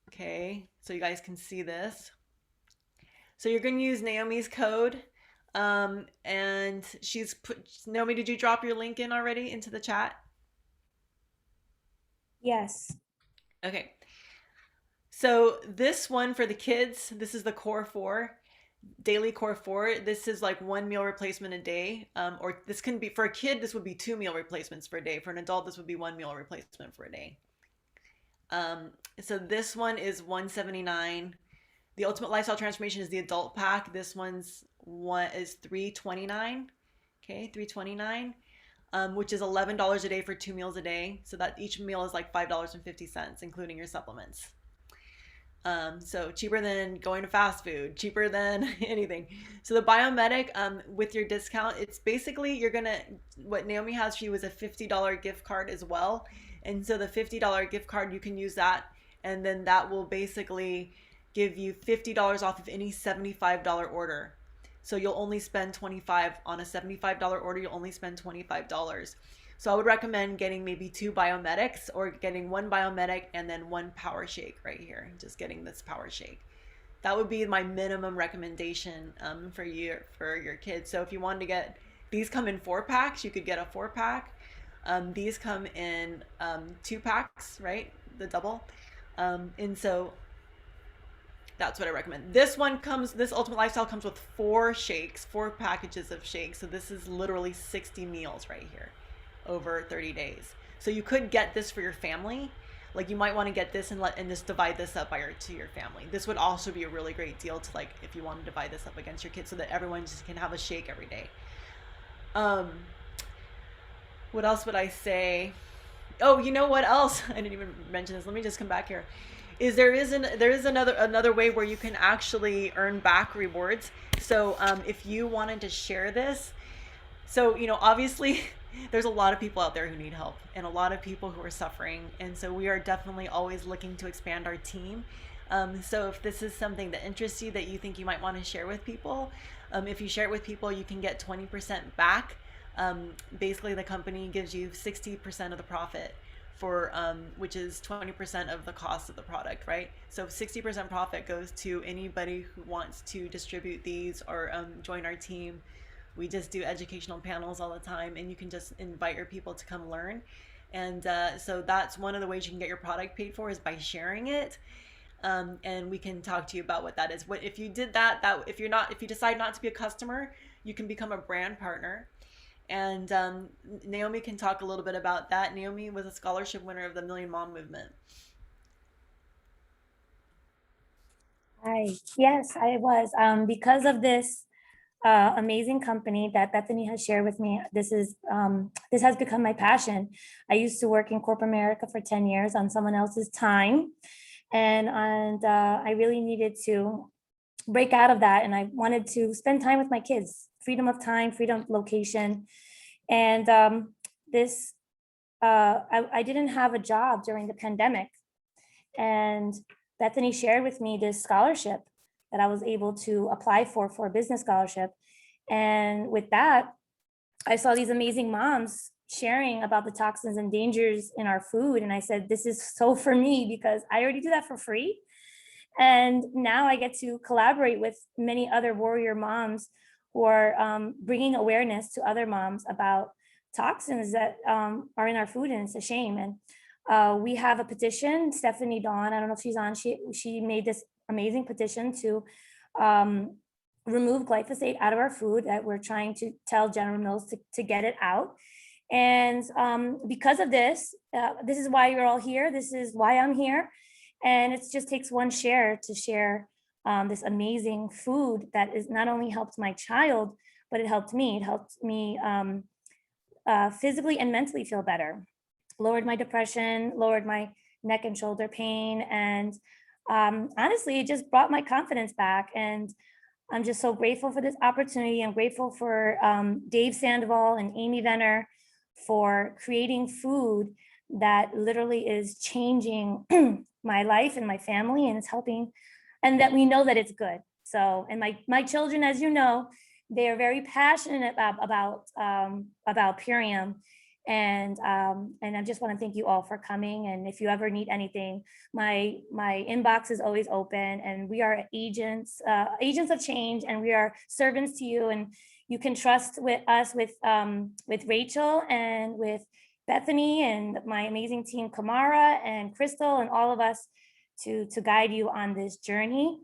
A: Okay, so you guys can see this. So you're going to use Naomi's code. And she's put, Naomi, did you drop your link in already into the chat?
B: Yes.
A: Okay. So this one for the kids, this is the Core 4, Daily Core 4. This is like one meal replacement a day. Or this can be, for a kid, this would be 2 meal replacements for a day. For an adult, this would be 1 meal replacement for a day. So this one is 179. The Ultimate Lifestyle Transformation is the adult pack. This one's one is 329. Okay, 329. Which is $11 a day for 2 meals a day. So that each meal is like $5.50, including your supplements. So cheaper than going to fast food, cheaper than anything. So the Biomedic, with your discount, it's basically what Naomi has for you is a $50 gift card as well. And so the $50 gift card, you can use that, and then that will basically give you $50 off of any $75 order. So you'll only spend 25 on a $75 order, you'll only spend $25. So I would recommend getting maybe 2 Biomedics, or getting 1 Biomedic and then 1 Power Shake right here. Just getting this Power Shake. That would be my minimum recommendation for your kids. So if you wanted to get, these come in 4 packs, you could get a 4 pack. These come in 2 packs, right? The double. And so that's what I recommend. This Ultimate Lifestyle comes with 4 shakes, 4 packages of shakes. So this is literally 60 meals right here over 30 days. So you could get this for your family. Like you might want to get this and just divide this up to your family. This would also be a really great deal to, like, if you want to divide this up against your kids, so that everyone just can have a shake every day. What else would I say? Oh, you know what else? I didn't even mention this. Let me just come back here. There is another way where you can actually earn back rewards. So if you wanted to share this, so obviously there's a lot of people out there who need help, and a lot of people who are suffering, and so we are definitely always looking to expand our team. So if this is something that interests you, that you think you might want to share with people, if you share it with people, you can get 20% back. Basically, the company gives you 60% of the profit, for which is 20% of the cost of the product, right? So 60% profit goes to anybody who wants to distribute these or join our team We just do educational panels all the time, and you can just invite your people to come learn. And so that's one of the ways you can get your product paid for, is by sharing it. And we can talk to you about what that is. What if you did that? That if you decide not to be a customer, you can become a brand partner. And Naomi can talk a little bit about that. Naomi was a scholarship winner of the Million Mom Movement.
B: Hi. Yes, I was. Because of this amazing company that Bethany has shared with me, this has become my passion. I used to work in corporate America for 10 years on someone else's time, and I really needed to break out of that, and I wanted to spend time with my kids. Freedom of time, freedom of location, and this I didn't have a job during the pandemic, and Bethany shared with me this scholarship that I was able to apply for a business scholarship. And with that, I saw these amazing moms sharing about the toxins and dangers in our food. And I said, this is so for me, because I already do that for free. And now I get to collaborate with many other warrior moms who are bringing awareness to other moms about toxins that are in our food, and it's a shame. And we have a petition. Stephanie Dawn, I don't know if she's on. She made this amazing petition to um, remove glyphosate out of our food. That we're trying to tell General Mills to get it out. And because of this, this is why you're all here. This is why I'm here. And it just takes one share to share this amazing food that is not only helped my child, but it helped me. It helped me physically and mentally feel better. Lowered my depression, lowered my neck and shoulder pain, and honestly, it just brought my confidence back. And I'm just so grateful for this opportunity. I'm grateful for Dave Sandoval and Amy Venner for creating food that literally is changing my life and my family, and it's helping, and that we know that it's good. So, and my children, as you know, they are very passionate about Purium, and I just want to thank you all for coming. And if you ever need anything, my inbox is always open, and we are agents of change, and we are servants to you. And you can trust with us, with Rachel and with Bethany and my amazing team, Kamara and Crystal, and all of us to guide you on this journey.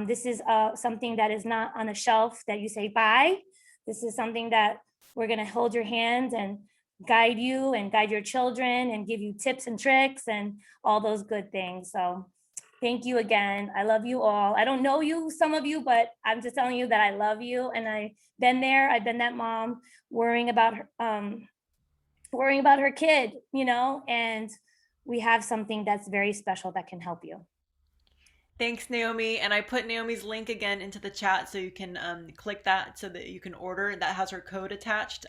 B: This is something that is not on a shelf that you say bye. This is something that we're going to hold your hand and guide you and guide your children and give you tips and tricks and all those good things. So thank you again. I love you all. I don't know you, some of you, but I'm just telling you that I love you. And I've been there. I've been that mom worrying about her kid, and we have something that's very special that can help you.
A: Thanks, Naomi. And I put Naomi's link again into the chat, so you can click that so that you can order. That has her code attached,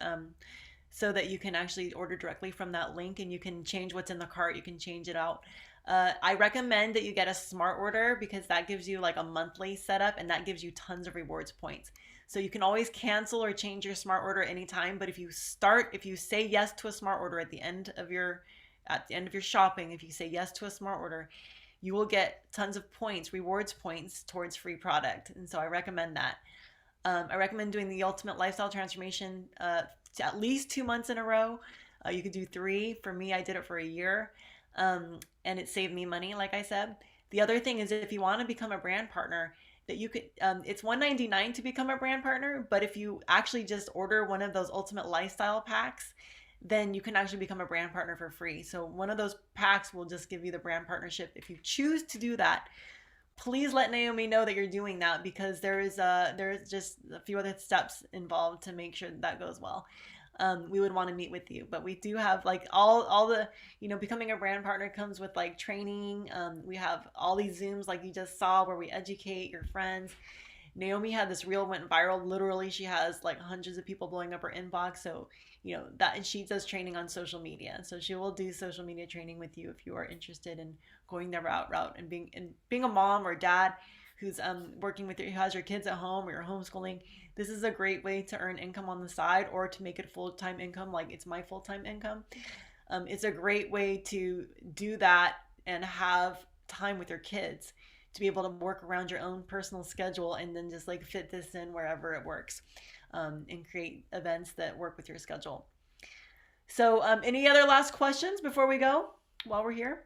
A: so that you can actually order directly from that link, and you can change what's in the cart. You can change it out. I recommend that you get a smart order, because that gives you like a monthly setup, and that gives you tons of rewards points. So you can always cancel or change your smart order anytime. But if you say yes to a smart order at the end of your shopping, if you say yes to a smart order, you will get tons of points, rewards points towards free product. And so I recommend that. I recommend doing the Ultimate Lifestyle Transformation at least 2 months in a row. You could do 3. For me, I did it for a year, and it saved me money, like I said. The other thing is, if you want to become a brand partner, that you could, it's $199 to become a brand partner, but if you actually just order one of those Ultimate Lifestyle packs, then you can actually become a brand partner for free. So one of those packs will just give you the brand partnership. If you choose to do that, please let Naomi know that you're doing that, because there is just a few other steps involved to make sure that goes well. We would want to meet with you, but we do have like all the, becoming a brand partner comes with like training. We have all these Zooms like you just saw, where we educate your friends. Naomi had this reel went viral. Literally, she has like hundreds of people blowing up her inbox. So, that, and she does training on social media. So she will do social media training with you if you are interested in going the route and being a mom or dad who's working with who has your kids at home, or you're homeschooling. This is a great way to earn income on the side, or to make it full-time income, like it's my full-time income. It's a great way to do that and have time with your kids, to be able to work around your own personal schedule, and then just like fit this in wherever it works. and create events that work with your schedule. So, any other last questions before we go while we're here?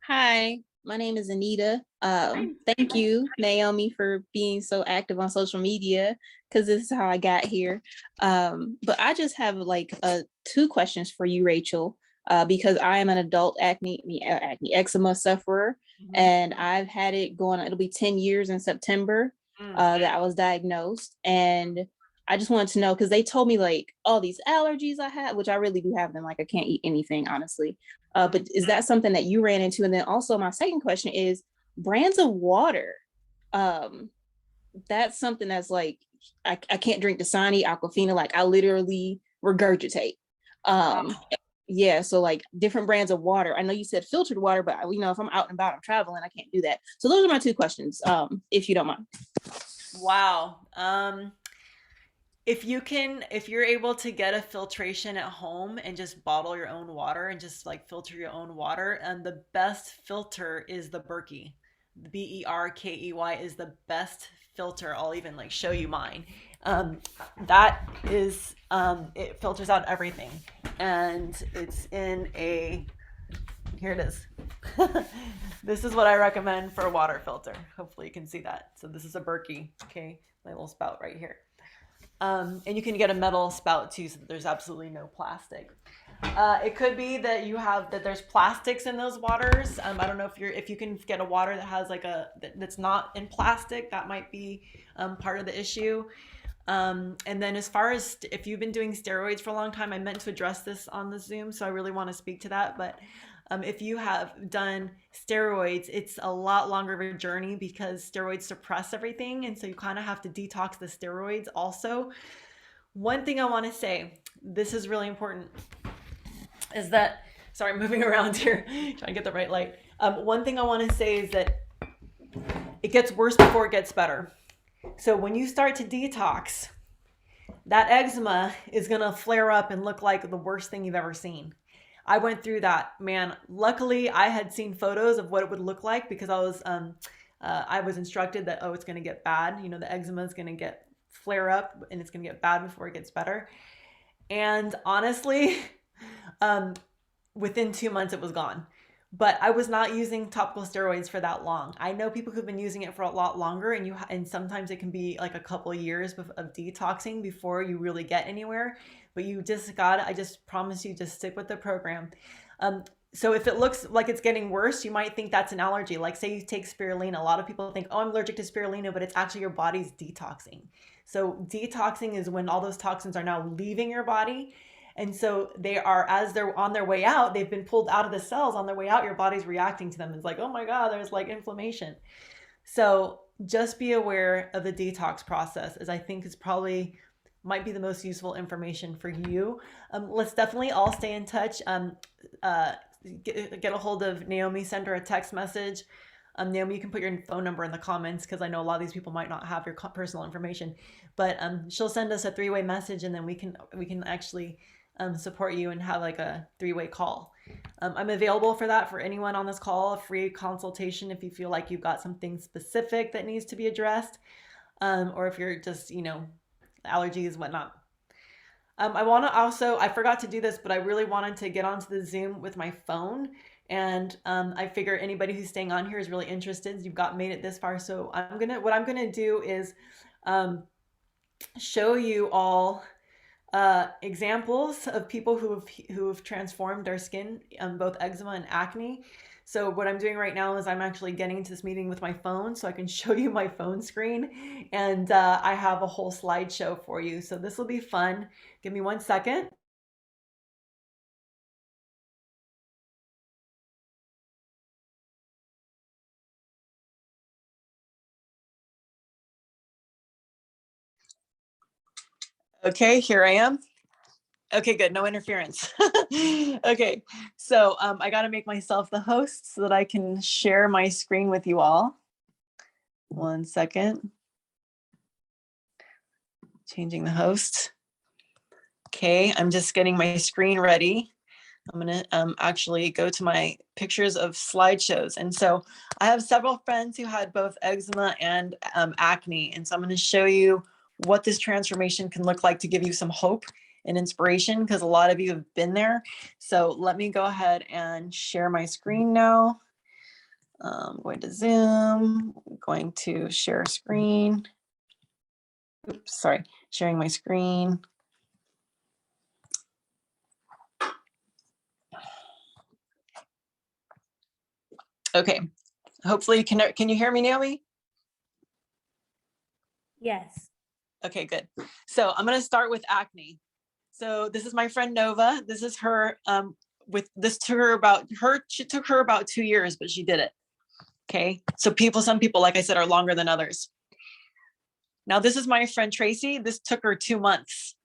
E: Hi, my name is Anita. Thank you, Naomi, for being so active on social media because this is how I got here. But I just have like two questions for you, Rachel, because I am an adult eczema sufferer, and I've had it going. It'll be 10 years in September that I was diagnosed, and I just wanted to know because they told me like all these allergies I had, which I really do have them. Like I can't eat anything, honestly. But is that something that you ran into? And then also my second question is brands of water. That's something that's like, I can't drink Dasani, Aquafina, like I literally regurgitate. Yeah, so like different brands of water. I know you said filtered water, but if I'm out and about, I'm traveling, I can't do that. So those are my two questions, if you don't mind.
A: Wow. If you're able to get a filtration at home and just bottle your own water and just like filter your own water, and the best filter is the Berkey. Berkey is the best filter. I'll even like show you mine. That is, it filters out everything, and it's in a, here it is. This is what I recommend for a water filter. Hopefully you can see that. So this is a Berkey, okay, my little spout right here. And you can get a metal spout too, so that there's absolutely no plastic. It could be that there's plastics in those waters. I don't know if you can get a water that has like that's not in plastic. That might be part of the issue. And then as far as if you've been doing steroids for a long time, I meant to address this on the Zoom, so I really want to speak to that. But if you have done steroids, it's a lot longer of a journey because steroids suppress everything. And so you kind of have to detox the steroids also. One thing I want to say, this is really important, is that, sorry, I'm moving around here, trying to get the right light. One thing I want to say is that it gets worse before it gets better. So when you start to detox, that eczema is going to flare up and look like the worst thing you've ever seen. I went through that, man. Luckily, I had seen photos of what it would look like because I was instructed that, it's going to get bad. The eczema is going to flare up and it's going to get bad before it gets better. And honestly, within 2 months, it was gone. But I was not using topical steroids for that long. I know people who've been using it for a lot longer, and sometimes it can be like a couple of years of detoxing before you really get anywhere. But I just promise you, just stick with the program. So if it looks like it's getting worse, you might think that's an allergy. Like say you take spirulina. A lot of people think, I'm allergic to spirulina, but it's actually your body's detoxing. So detoxing is when all those toxins are now leaving your body. And so as they're on their way out, they've been pulled out of the cells. On their way out, your body's reacting to them. It's like, oh my God, there's like inflammation. So just be aware of the detox process, as I think is probably might be the most useful information for you. Let's definitely all stay in touch. Get a hold of Naomi, send her a text message. Naomi, you can put your phone number in the comments because I know a lot of these people might not have your personal information, but she'll send us a 3-way message, and then we can actually support you and have like a 3-way call. I'm available for that for anyone on this call, a free consultation if you feel like you've got something specific that needs to be addressed, or if you're just, allergies, whatnot. I forgot to do this, but I really wanted to get onto the Zoom with my phone. And I figure anybody who's staying on here is really interested. You've made it this far. So what I'm gonna do is show you all examples of people who have transformed their skin, both eczema and acne. So what I'm doing right now is I'm actually getting into this meeting with my phone so I can show you my phone screen, and I have a whole slideshow for you. So this will be fun. Give me 1 second. Okay, here I am. Okay, good. No interference. Okay, so I got to make myself the host so that I can share my screen with you all. 1 second. Changing the host. Okay, I'm just getting my screen ready. I'm gonna actually go to my pictures of slideshows. And so I have several friends who had both eczema and acne. And so I'm gonna show you what this transformation can look like to give you some hope and inspiration, because a lot of you have been there. So let me go ahead and share my screen now. I'm going to Zoom, I'm going to share screen. Oops, sorry, sharing my screen. Okay, hopefully can you hear me, Naomi?
B: Yes.
A: Okay, good. So I'm gonna start with acne. So this is my friend Nova. This is her, it took her about 2 years, but she did it. Okay, so some people, like I said, are longer than others. Now this is my friend Tracy. This took her 2 months.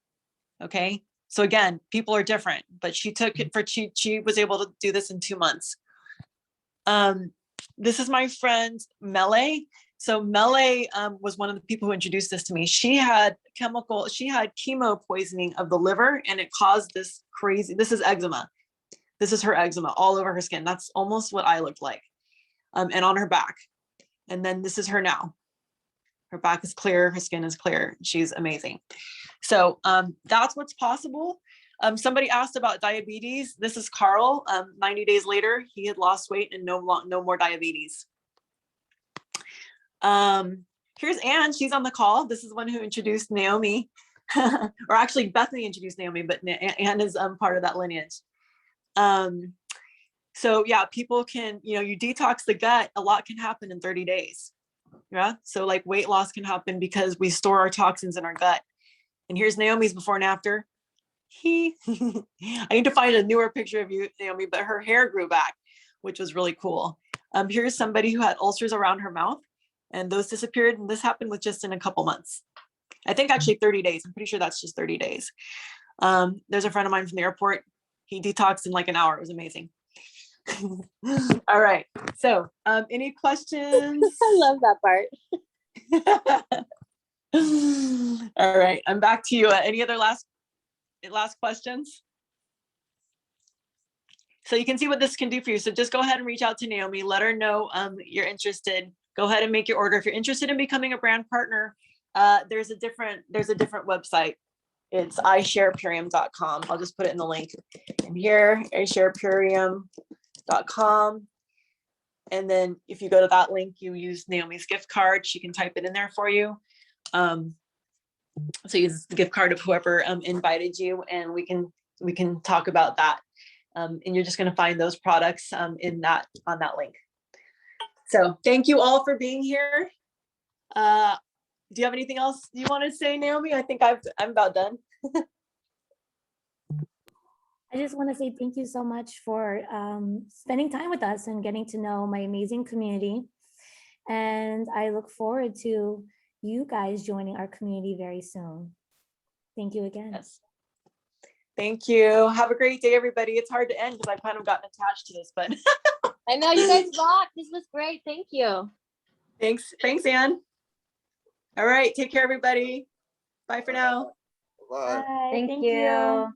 A: Okay, so again, people are different, but she was able to do this in 2 months. This is my friend Mele. So Mele was one of the people who introduced this to me. She had chemo poisoning of the liver, and it caused this is eczema. This is her eczema all over her skin. That's almost what I looked like. And on her back. And then this is her now. Her back is clear, her skin is clear. She's amazing. So that's what's possible. Somebody asked about diabetes. This is Carl. 90 days later, he had lost weight and no more diabetes. Here's Anne. She's on the call. This is one who introduced Naomi, or actually Bethany introduced Naomi, but Anne is part of that lineage. So yeah, people can, you detox the gut. A lot can happen in 30 days. Yeah. So like weight loss can happen because we store our toxins in our gut. And here's Naomi's before and after. I need to find a newer picture of you, Naomi, but her hair grew back, which was really cool. Here's somebody who had ulcers around her mouth, and those disappeared. And this happened with just in a couple months. I think actually 30 days. I'm pretty sure that's just 30 days. There's a friend of mine from the airport. He detoxed in like an hour. It was amazing. All right. So any questions?
E: I love that part.
A: All right. I'm back to you. Any other last questions? So you can see what this can do for you. So just go ahead and reach out to Naomi. Let her know you're interested. Go ahead and make your order. If you're interested in becoming a brand partner, there's a different website. It's isharepurium.com. I'll just put it in the link in here, isharepurium.com. And then if you go to that link, you use Naomi's gift card. She can type it in there for you. So use the gift card of whoever invited you, and we can talk about that. And you're just going to find those products on that link. So thank you all for being here. Do you have anything else you want to say, Naomi? I think I'm about done.
B: I just want to say thank you so much for spending time with us and getting to know my amazing community. And I look forward to you guys joining our community very soon. Thank you again.
A: Yes. Thank you. Have a great day, everybody. It's hard to end because I've kind of gotten attached to this, but
E: I know you guys rock. This was great. Thank you.
A: Thanks, Anne. All right. Take care, everybody. Bye for now.
F: Bye.
B: Bye.
E: Thank you.